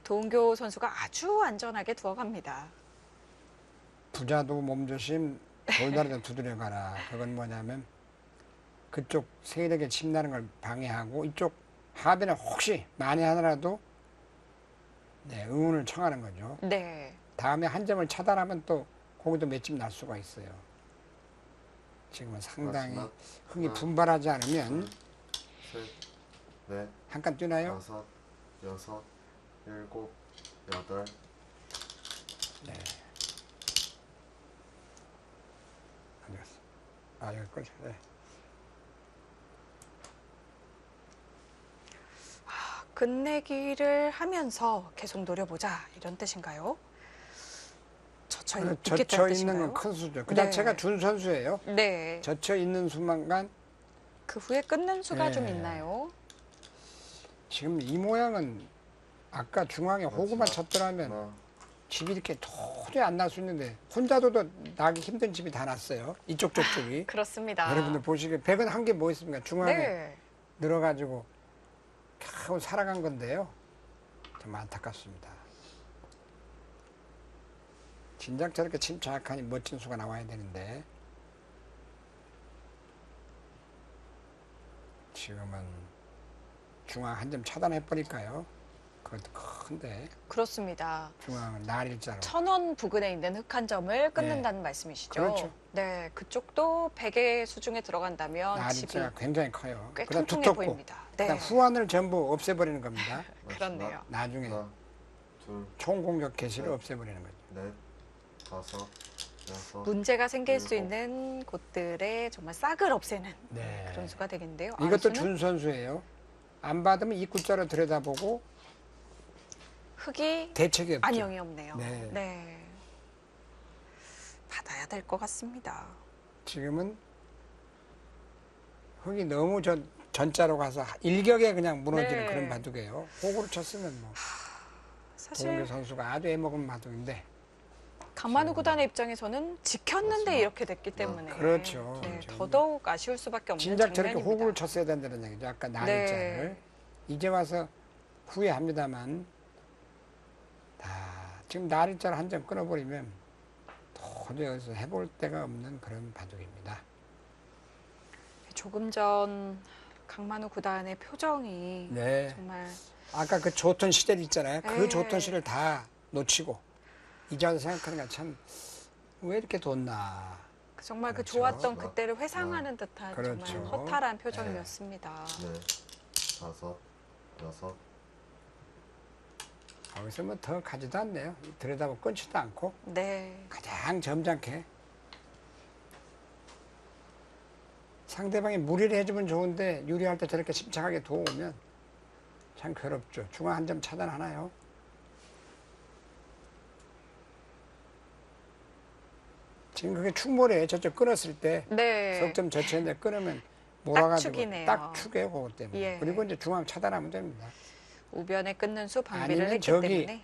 도은교 선수가 아주 안전하게 두어갑니다. 부자도 몸조심, 돌다리도 두드려가라. 그건 뭐냐면 그쪽 세력에 침나는 걸 방해하고 이쪽 하변에 혹시 만에 하나라도 네, 응원을 청하는 거죠. 네. 다음에 한 점을 차단하면 또 거기도 몇 점 날 수가 있어요. 지금은 상당히 마지막. 흥이 하나, 분발하지 않으면 셋, 넷, 한 칸 뛰나요? 다섯, 여섯, 일곱, 여덟. 네. 어디 갔어? 아, 여기 꽂혀. 네. 끝내기를 하면서 계속 노려보자 이런 뜻인가요? 젖혀 있겠다는 젖혀 있는 뜻인가요? 건 큰 수죠. 그 네. 자체가 준 선수예요. 네. 젖혀 있는 수만간 그 후에 끊는 수가 네. 좀 있나요? 지금 이 모양은 아까 중앙에 호구만 마지막. 쳤더라면 하나, 집이 이렇게 도저히 안 날 수 있는데 혼자도 나기 힘든 집이 다 났어요. 이쪽 저쪽이. 그렇습니다. 여러분들 보시기에 백은 한 개 뭐 있습니까? 중앙에 네. 늘어가지고 겨우 살아간 건데요. 좀 안타깝습니다. 진작 저렇게 침착하니 멋진 수가 나와야 되는데 지금은 중앙 한 점 차단해버릴까요? 그것도 큰데 그렇습니다. 중앙은 날일자로. 천원 부근에 있는 흙 한 점을 끊는다는 말씀이시죠? 그렇죠. 네, 그쪽도 100의 수중에 들어간다면 집이 날일자가 굉장히 커요. 꽤 그다음 통통해 두텁고 보입니다. 그다음 네, 후환을 전부 없애버리는 겁니다. 그렇네요. 나중에 하나, 둘, 총공격 개시를 없애버리는 거죠. 넷, 다섯, 여섯. 문제가 생길 수 일곱. 있는 곳들에 정말 싹을 없애는 네. 그런 수가 되겠는데요. 이것도 아이수는 준 선수예요. 안 받으면 입구자로 들여다보고 흙이 대책이 없죠. 안녕이 없네요. 네. 네. 받아야 될 것 같습니다. 지금은 흙이 너무 전자로 가서 일격에 그냥 무너지는 네. 그런 바둑이에요. 호구를 쳤으면 뭐 사실 도은교 선수가 아주 애먹은 바둑인데 강만우 구단의 입장에서는 지켰는데 마지막. 이렇게 됐기 때문에 그렇죠. 네, 그렇죠. 더더욱 아쉬울 수밖에 없는 진작 저렇게 장면입니다. 호구를 쳤어야 된다는 얘기죠. 아까 날일자를. 네. 이제 와서 후회합니다만 지금 날일자를 한 점 끊어버리면 도저히 여기서 해볼 데가 없는 그런 바둑입니다. 조금 전 강만우 구단의 표정이 네. 정말 아까 그 좋던 시절 있잖아요. 그 네. 좋던 시를 다 놓치고 이제 와서 생각하니까 참 왜 이렇게 뒀나. 정말 그 그렇죠. 좋았던 그때를 회상하는 듯한 그렇죠. 정말 허탈한 표정이었습니다. 넷, 다섯, 여섯. 거기서 뭐 더 가지도 않네요. 들여다보고 끊지도 않고 네. 가장 점잖게 상대방이 무리를 해주면 좋은데 유리할 때 저렇게 침착하게 도우면 참 괴롭죠. 중앙 한 점 차단하나요? 지금 그게 충몰이에요. 저쪽 끊었을 때 네. 석점 젖혔는데 끊으면 몰아가지고 축이네요. 딱 축이에요. 그것 때문에. 예. 그리고 이제 중앙 차단하면 됩니다. 우변에 끊는 수 방비를 아니면 했기 저기 때문에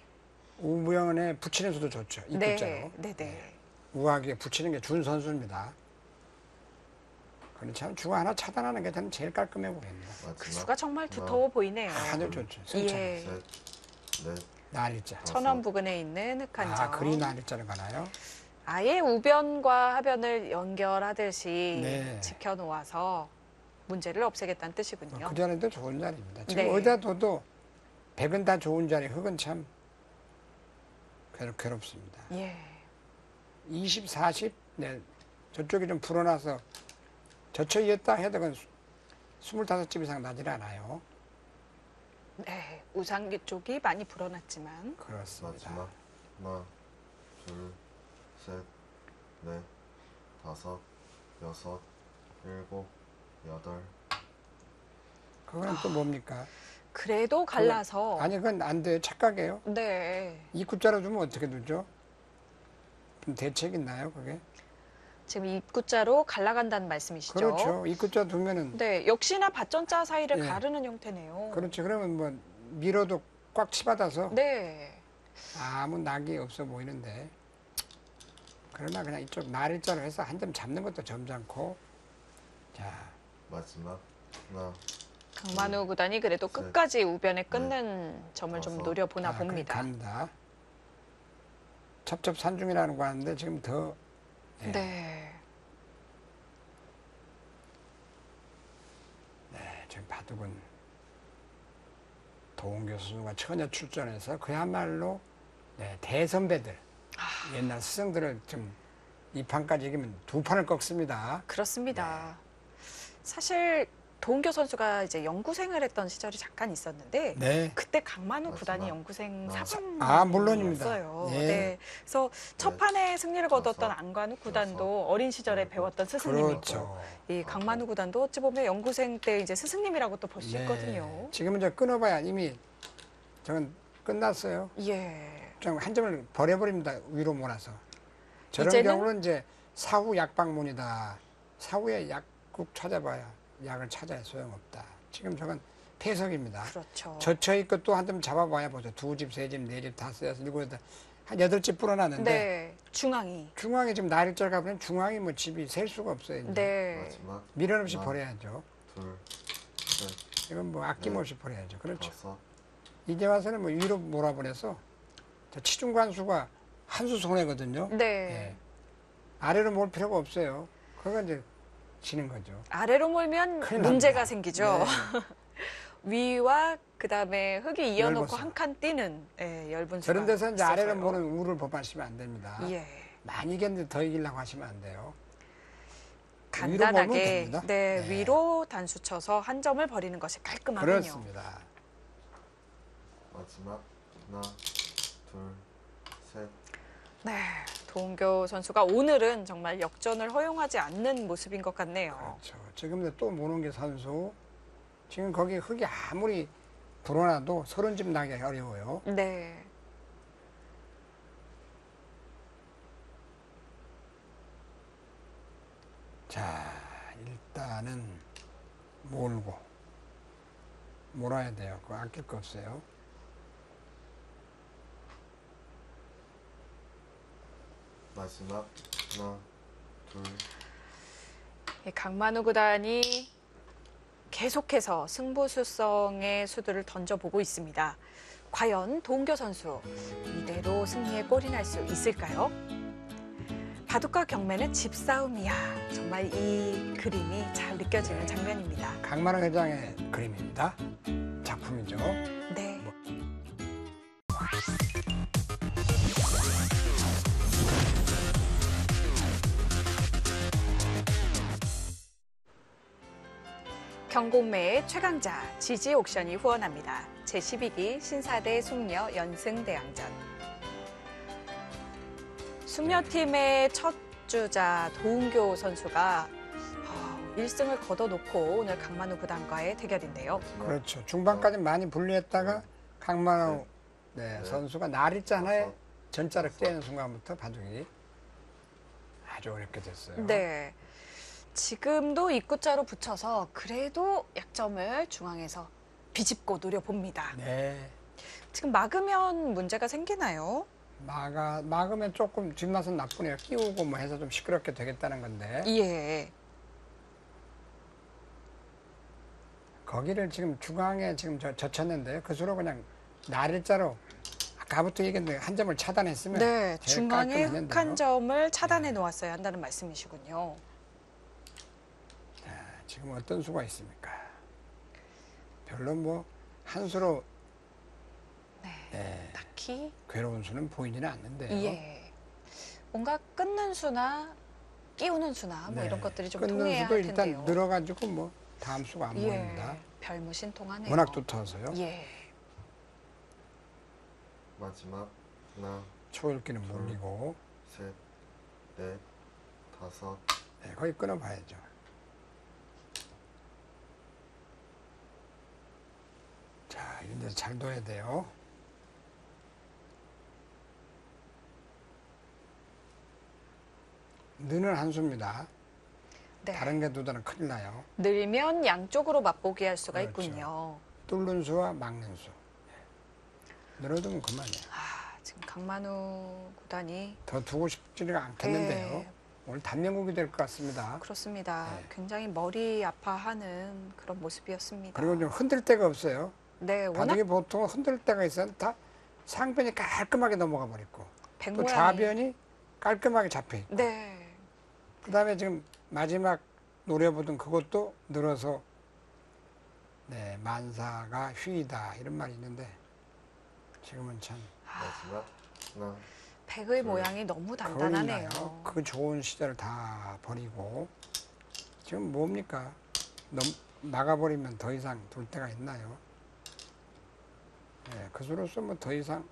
우부연에 붙이는 수도 좋죠. 입구자로. 네, 네. 우아하게 붙이는 게 준 선수입니다. 그런데 참 중앙 하나 차단하는 게 저는 제일 깔끔해 보입니다. 마지막. 그 수가 정말 하나, 두터워 보이네요. 아주 좋죠. 승차. 예. 셋, 넷, 날일자. 천원 부근에 있는 흙한 점. 그리 날일자로 가나요? 아예 우변과 하변을 연결하듯이 네. 지켜놓아서 문제를 없애겠다는 뜻이군요. 그 자리도 좋은 자리입니다. 지금 네. 어디다 둬도 백은 다 좋은 자리, 흙은 참 괴롭습니다. 예. 20, 40, 네. 저쪽이 좀 불어나서 젖혀있다 해도 그건 25집 이상 나질 않아요. 네. 우상기 쪽이 많이 불어났지만 그렇습니다. 마지막. 하나, 둘, 셋, 넷, 다섯, 여섯, 일곱, 여덟. 그거는 또 뭡니까? 그래도 갈라서 아니, 그건 안 돼요. 착각이에요. 네. 입구자로 두면 어떻게 두죠? 좀 대책 있나요, 그게? 지금 입구자로 갈라간다는 말씀이시죠? 그렇죠. 입구자 두면은 네, 역시나 밭전자 사이를 예. 가르는 형태네요. 그렇죠. 그러면 뭐 밀어도 꽉 치받아서 네. 아무 낙이 없어 보이는데 그러나 그냥 이쪽 날일자로 해서 한 점 잡는 것도 점잖고 자 마지막. 하나, 강만우 구단이 그래도 셋, 끝까지 우변에 끊는 점을 좀 다섯. 노려보나 그래, 봅니다. 갑니다. 첩첩산중이라는 거 하는데 지금 더 네. 네. 네, 지금 바둑은 도은교 선수가 처녀 출전해서 그야말로 네, 대선배들 옛날 스승들을 좀 이 판까지 이기면 두 판을 꺾습니다. 그렇습니다. 사실 도은교 선수가 이제 연구생을 했던 시절이 잠깐 있었는데 네. 그때 강만우 맞습니다. 구단이 연구생 아, 물론입니다. 사범이었어요. 예. 네. 그래서 첫 판에 승리를 거뒀던 다섯, 안관우 구단도 여섯, 어린 시절에 일곱, 배웠던 스승님이고 그렇죠. 이 강만우 구단도 어찌 보면 연구생 때 이제 스승님이라고 또 볼 수 네. 있거든요. 지금은 저 끊어봐야 이미 저건 끝났어요. 예. 좀 한 점을 버려버립니다. 위로 몰아서. 저런 이제는- 경우는 이제 사후 약방문이다. 사후에 약국 찾아봐야 약을 찾아야 소용없다. 지금 저건 폐석입니다. 그렇죠. 젖혀있고 또 한 점 잡아봐야 보죠. 두 집, 세 집, 네 집, 다섯, 여섯, 일곱, 여덟, 한 여덟 집 불어났는데 네. 중앙이. 중앙에 지금 나일절 가보면 중앙이 뭐 집이 셀 수가 없어요. 이제. 네. 마지막 미련 없이 하나, 버려야죠. 둘, 셋, 이건 뭐 아낌없이 버려야죠. 그렇죠. 다섯, 이제 와서는 뭐 위로 몰아버려서 저 치중관수가 한 수 손해거든요. 네. 예. 아래로 몰 필요가 없어요. 그거 이제 지는 거죠. 아래로 몰면 큰일 문제가 납니다. 생기죠. 네. 위와 그다음에 흙이 이어놓고 넓어서. 한 칸 뛰는 예, 얇은 수가 저런 데서 이제 아래로 있어서요. 모는 우를 법하시면 안 됩니다. 예. 많이 이겼는데 더 이기려고 하시면 안 돼요. 위로 몰면 간단하게 됩니다. 네, 네. 위로 단수 쳐서 한 점을 버리는 것이 깔끔하군요. 그렇습니다. 마지막 하나, 둘, 셋, 네, 도은교 선수가 오늘은 정말 역전을 허용하지 않는 모습인 것 같네요. 그렇죠. 지금 또 모는게 선수 지금 거기 흙이 아무리 불어나도 30집 나기 어려워요. 네. 자, 일단은 몰고 몰아야 돼요. 그거 아낄 거 없어요. 마지막 하나, 둘, 이 강만우 구단이 계속해서 승부수성의 수들을 던져보고 있습니다. 과연 도은교 선수 이대로 승리에 골이 날 수 있을까요? 바둑과 경매는 집싸움이야. 정말 이 그림이 잘 느껴지는 장면입니다. 강만호 회장의 그림입니다. 작품이죠. 네. 경공매의 최강자 지지 옥션이 후원합니다. 제12기 신사대 숙녀 연승대항전. 숙녀팀의 첫 주자 도은교 선수가 1승을 거둬놓고 오늘 강만우 구단과의 대결인데요. 마지막 그렇죠. 중반까지 많이 불리했다가 강만호 네. 네, 선수가 날일자 하나에 다섯, 전자를 떼는 순간부터 바둑이 아주 어렵게 됐어요. 네. 지금도 입구자로 붙여서 그래도 약점을 중앙에서 비집고 노려봅니다. 네. 지금 막으면 문제가 생기나요? 막으면 조금 뒷맛은 나쁘네요. 끼우고 뭐 해서 좀 시끄럽게 되겠다는 건데 예. 거기를 지금 중앙에 지금 젖혔는데 그 수로 그냥 날일자로 아까부터 얘기했는데 한 점을 차단했으면 네. 제일 중앙에 깔끔했는데요. 흙 한 점을 차단해 놓았어야 한다는 말씀이시군요. 지금 어떤 수가 있습니까? 별로 뭐 한 수로 네, 딱히 괴로운 수는 보이지는 않는데요. 예. 뭔가 끊는 수나 끼우는 수나 뭐 네. 이런 것들이 좀 끊는 통해야 수도 할 일단 텐데요. 늘어가지고 뭐 다음 수가 안 보입니다. 예. 별무신통하네요. 워낙 두터워서요. 예. 마지막 하나, 초읽기는 몰리고 셋, 넷, 다섯, 네, 거기 끊어봐야죠. 자, 이런 데서 잘 둬야 돼요. 느는 한 수입니다. 네. 다른 게 두다는 큰일 나요. 늘면 양쪽으로 맛보기 할 수가 그렇죠. 있군요. 뚫는 수와 막는 수. 늘어두면 그만이에요. 지금 강만우 구단이 더 두고 싶지가 않겠는데요. 네. 오늘 단명국이 될 것 같습니다. 그렇습니다. 네. 굉장히 머리 아파하는 그런 모습이었습니다. 그리고 좀 흔들 데가 없어요. 네, 워낙 바둑이 보통 흔들 데가 있어요. 다 상변이 깔끔하게 넘어가 버렸고 백 또 모양이 좌변이 깔끔하게 잡혀 있고 네, 그다음에 지금 마지막 노려보던 그것도 늘어서 네, 만사가 휘이다 이런 말이 있는데 지금은 참 마지막 하나 백의 모양이 너무 단단하네요. 거인가요? 그 좋은 시절을 다 버리고 지금 뭡니까? 나가버리면 더 이상 둘 데가 있나요? 네, 그 수로서 뭐 더 이상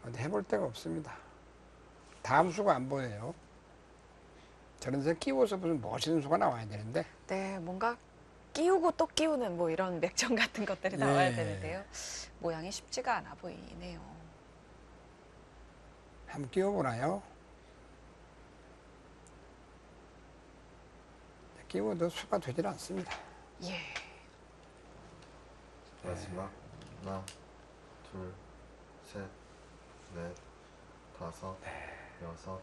어디 해볼 데가 없습니다. 다음 수가 안 보여요. 저런 데 끼워서 무슨 멋있는 수가 나와야 되는데 네, 뭔가 끼우고 또 끼우는 뭐 이런 맥점 같은 것들이 나와야 네. 되는데요. 모양이 쉽지가 않아 보이네요. 한번 끼워보나요? 끼워도 수가 되질 않습니다. 예. 마지막 하나 둘 셋 넷 다섯 여섯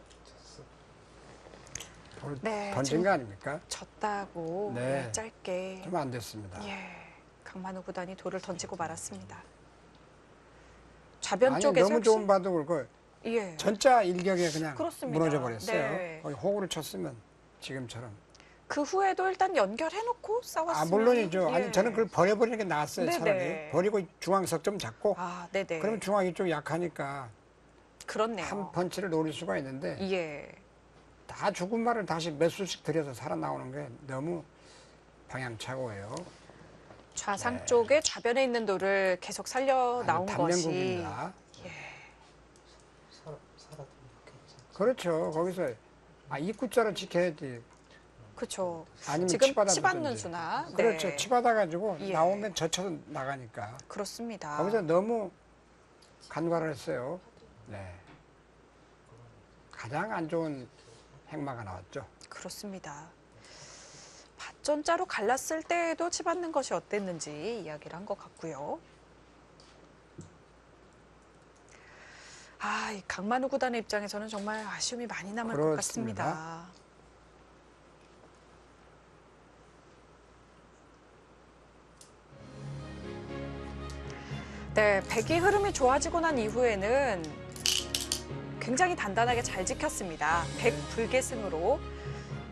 네, 던진 지금 거 아닙니까? 졌다고 네. 짧게 좀 안 됐습니다. 예, 강만우 구단이 돌을 던지고 말았습니다. 좌변 아니 쪽에서 너무 좋은 바둑을 그 예, 전자 일격에 그냥 그렇습니다. 무너져 버렸어요. 네. 거기 호구를 쳤으면 지금처럼. 그 후에도 일단 연결해놓고 싸웠습니다. 아 물론이죠. 예. 아니 저는 그걸 버려버리는 게 나았어요. 네네. 차라리 버리고 중앙석 좀 잡고. 아, 네네. 그러면 중앙 이쪽 약하니까 그렇네요. 한 펀치를 노릴 수가 있는데 예, 다 죽은 말을 다시 몇 수씩 들여서 살아나오는 게 너무 방향차고예요. 좌상 네. 쪽에 좌변에 있는 돌을 계속 살려 나온 것이 단면국입니다. 그렇죠. 거기서 입구자를 지켜야지. 그렇죠. 아니면 지금 치받아 치받는 두든지. 수나 그렇죠. 네. 치받아가지고 예. 나오면 젖혀서 나가니까. 그렇습니다. 거기서 너무 간과를 했어요. 네. 가장 안 좋은 행마가 나왔죠. 그렇습니다. 밭전자로 갈랐을 때에도 치받는 것이 어땠는지 이야기를 한 것 같고요. 아, 이 강만우 구단의 입장에서는 정말 아쉬움이 많이 남을 것 그렇습니다. 같습니다. 네, 백이 흐름이 좋아지고 난 이후에는 굉장히 단단하게 잘 지켰습니다. 백 불계승으로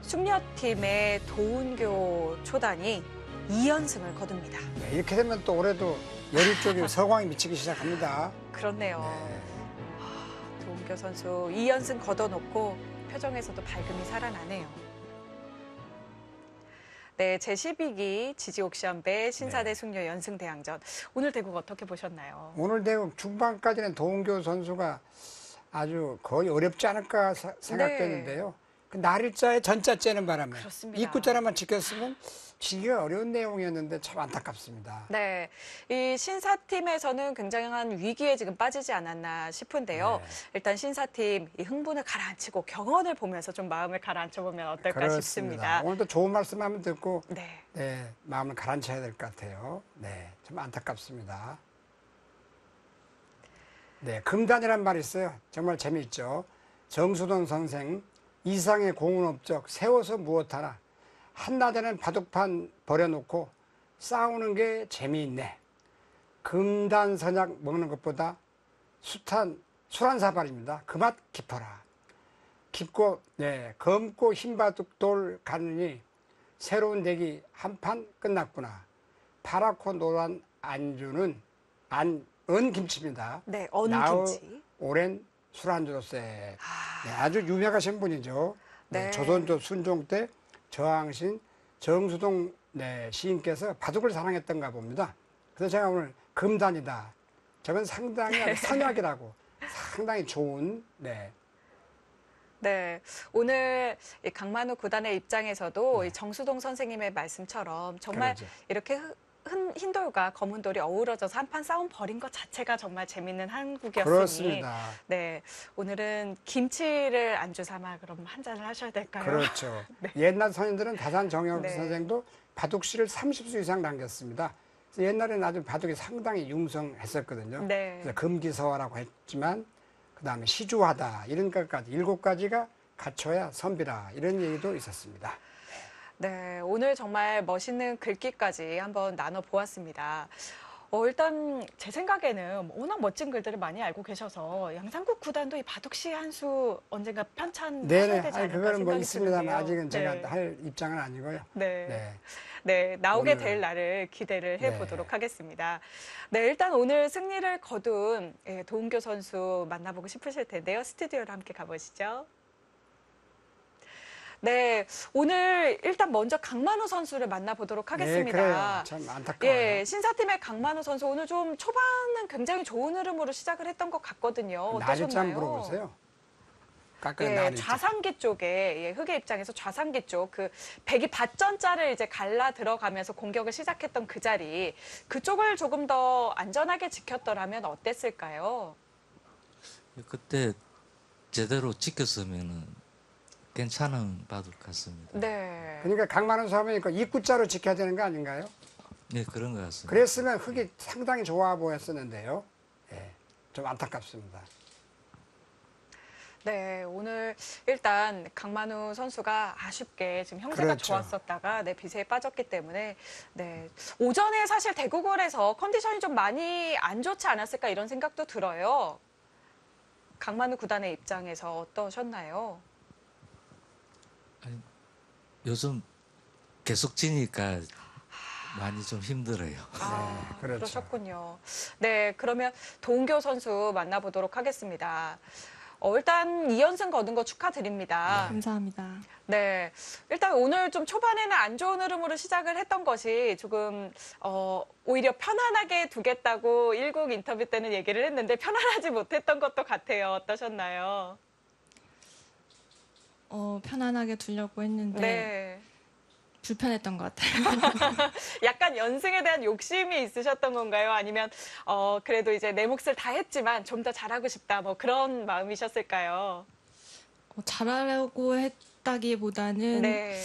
숙녀팀의 도운교 초단이 2연승을 거둡니다. 네, 이렇게 되면 또 올해도 열일 쪽이 서광이 미치기 시작합니다. 그렇네요. 네. 도운교 선수 2연승 걷어놓고 표정에서도 밝음이 살아나네요. 네, 제12기 지지옥션배 신사대 네. 숙녀 연승대항전. 오늘 대국 어떻게 보셨나요? 오늘 대국 중반까지는 도은교 선수가 아주 거의 어렵지 않을까 생각되는데요. 그 날일자에 전자 째는 바람에 그렇습니다. 입구자라만 지켰으면 지기가 어려운 내용이었는데 참 안타깝습니다. 네, 이 신사팀에서는 굉장한 위기에 지금 빠지지 않았나 싶은데요. 네. 일단 신사팀 이 흥분을 가라앉히고 경원을 보면서 좀 마음을 가라앉혀보면 어떨까 싶습니다. 오늘도 좋은 말씀 한번 듣고 네, 네, 마음을 가라앉혀야 될 것 같아요. 네, 좀 안타깝습니다. 네, 금단이란 말이 있어요. 정말 재미있죠. 정수돈 선생, 이상의 공은 업적, 세워서 무엇하나. 한낮에는 바둑판 버려놓고 싸우는 게 재미있네. 금단 선약 먹는 것보다 술한 사발입니다. 그 맛 깊어라. 깊고, 네, 검고 흰 바둑돌 가느니 새로운 대기 한 판 끝났구나. 파랗고 노란 안주는 은김치입니다. 네, 나의 언김치. 오랜 술안주로세. 아, 네, 아주 유명하신 분이죠. 네, 네. 조선조 순종 때 저항신 정수동 네, 시인께서 바둑을 사랑했던가 봅니다. 그래서 제가 오늘 금단이다. 저건 상당히 아주 선약이라고 상당히 좋은 네, 네, 오늘 이 강만우 구단의 입장에서도 이 정수동 선생님의 말씀처럼 정말 그러죠. 이렇게 흰돌과 검은돌이 어우러져서 한판 싸움 벌인 것 자체가 정말 재밌는 한국이었으니 그렇습니다. 네, 오늘은 김치를 안주 삼아 그럼 한 잔을 하셔야 될까요? 그렇죠. 옛날 선인들은 다산 정혁 네. 선생도 바둑시를 30수 이상 남겼습니다. 그래서 옛날에는 아주 바둑이 상당히 융성했었거든요. 네. 그래서 금기서화라고 했지만 그 다음에 시주하다 이런 것까지 7가지가 갖춰야 선비라 이런 얘기도 있었습니다. 네, 오늘 정말 멋있는 글귀까지 한번 나눠보았습니다. 일단 제 생각에는 워낙 멋진 글들을 많이 알고 계셔서 양상국 구단도 이 바둑시 한 수 언젠가 편찬하셔야 네네. 되지 아니, 않을까 그거는 뭐 생각이 있습니다만 드는데요. 아직은 제가 네. 할 입장은 아니고요. 네. 네. 네, 나오게 오늘- 될 날을 기대를 네. 해보도록 하겠습니다. 네, 일단 오늘 승리를 거둔 도은교 선수 만나보고 싶으실 텐데요. 스튜디오로 함께 가보시죠. 네, 오늘 일단 먼저 강만우 선수를 만나보도록 하겠습니다. 네, 그래요. 참 안타까워요. 예, 신사팀의 강만우 선수 오늘 좀 초반은 굉장히 좋은 흐름으로 시작을 했던 것 같거든요. 날입장 어떠셨나요? 물어보세요. 깎은 예, 날입장. 좌상기 쪽에 예, 흑의 입장에서 좌상기 쪽 그 백이 밭전자를 이제 갈라 들어가면서 공격을 시작했던 그 자리 그쪽을 조금 더 안전하게 지켰더라면 어땠을까요? 그때 제대로 지켰으면은 괜찮은 바둑 같습니다. 네. 그러니까 강만원 사업은 그 입구자로 지켜야 되는 거 아닌가요? 네, 그런 것 같습니다. 그랬으면 흙이 상당히 좋아 보였었는데요. 예, 좀 안타깝습니다. 네, 오늘 일단 강만우 선수가 아쉽게 지금 형세가 그렇죠. 좋았었다가 네, 비세에 빠졌기 때문에 네, 오전에 사실 대구골에서 컨디션이 좀 많이 안 좋지 않았을까 이런 생각도 들어요. 강만우 구단의 입장에서 어떠셨나요? 요즘 계속 지니까 많이 좀 힘들어요. 아, 네, 그렇죠. 그러셨군요. 네, 그러면 도은교 선수 만나보도록 하겠습니다. 일단 2연승 거둔 거 축하드립니다. 감사합니다. 네, 일단 오늘 좀 초반에는 안 좋은 흐름으로 시작을 했던 것이 조금 오히려 편안하게 두겠다고 일국 인터뷰 때는 얘기를 했는데 편안하지 못했던 것도 같아요. 어떠셨나요? 편안하게 두려고 했는데 네. 불편했던 것 같아요. 약간 연승에 대한 욕심이 있으셨던 건가요? 아니면 그래도 이제 내 몫을 다 했지만 좀 더 잘하고 싶다 뭐 그런 마음이셨을까요? 잘하려고 했다기보다는 네.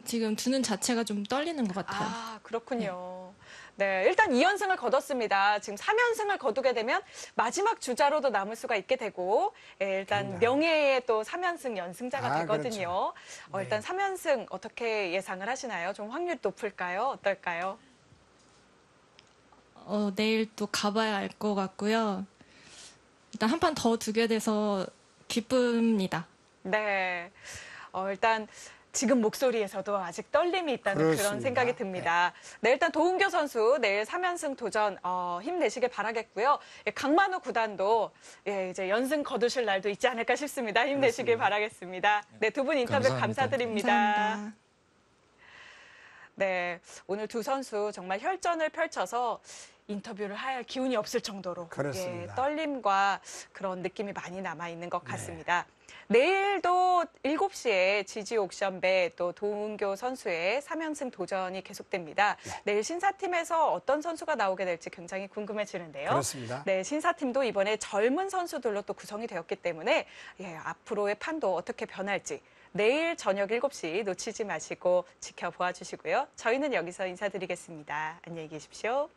지금 두는 자체가 좀 떨리는 것 같아요. 아, 그렇군요. 네, 일단 2연승을 거뒀습니다. 지금 3연승을 거두게 되면 마지막 주자로도 남을 수가 있게 되고, 예, 일단 그럼요. 명예의 또 3연승 연승자가 아, 되거든요. 그렇죠. 일단 3연승 어떻게 예상을 하시나요? 좀 확률 높을까요? 어떨까요? 내일 또 가봐야 알 것 같고요. 일단 한 판 더 두게 돼서 기쁩니다. 네. 일단 지금 목소리에서도 아직 떨림이 있다는 그런 그렇습니다. 생각이 듭니다. 네, 일단 도은교 선수 내일 3연승 도전 힘내시길 바라겠고요. 예, 강만우 구단도 예, 이제 연승 거두실 날도 있지 않을까 싶습니다. 힘내시길 그렇습니다. 바라겠습니다. 네, 두 분 인터뷰 감사합니다. 감사드립니다. 감사합니다. 네, 오늘 두 선수 정말 혈전을 펼쳐서 인터뷰를 할 기운이 없을 정도로 그렇습니다. 예, 떨림과 그런 느낌이 많이 남아있는 것 같습니다. 내일도 7시에 지지 옥션배 또 도은교 선수의 3연승 도전이 계속됩니다. 내일 신사팀에서 어떤 선수가 나오게 될지 굉장히 궁금해지는데요. 그렇습니다. 네, 신사팀도 이번에 젊은 선수들로 또 구성이 되었기 때문에 예, 앞으로의 판도 어떻게 변할지 내일 저녁 7시 놓치지 마시고 지켜보아 주시고요. 저희는 여기서 인사드리겠습니다. 안녕히 계십시오.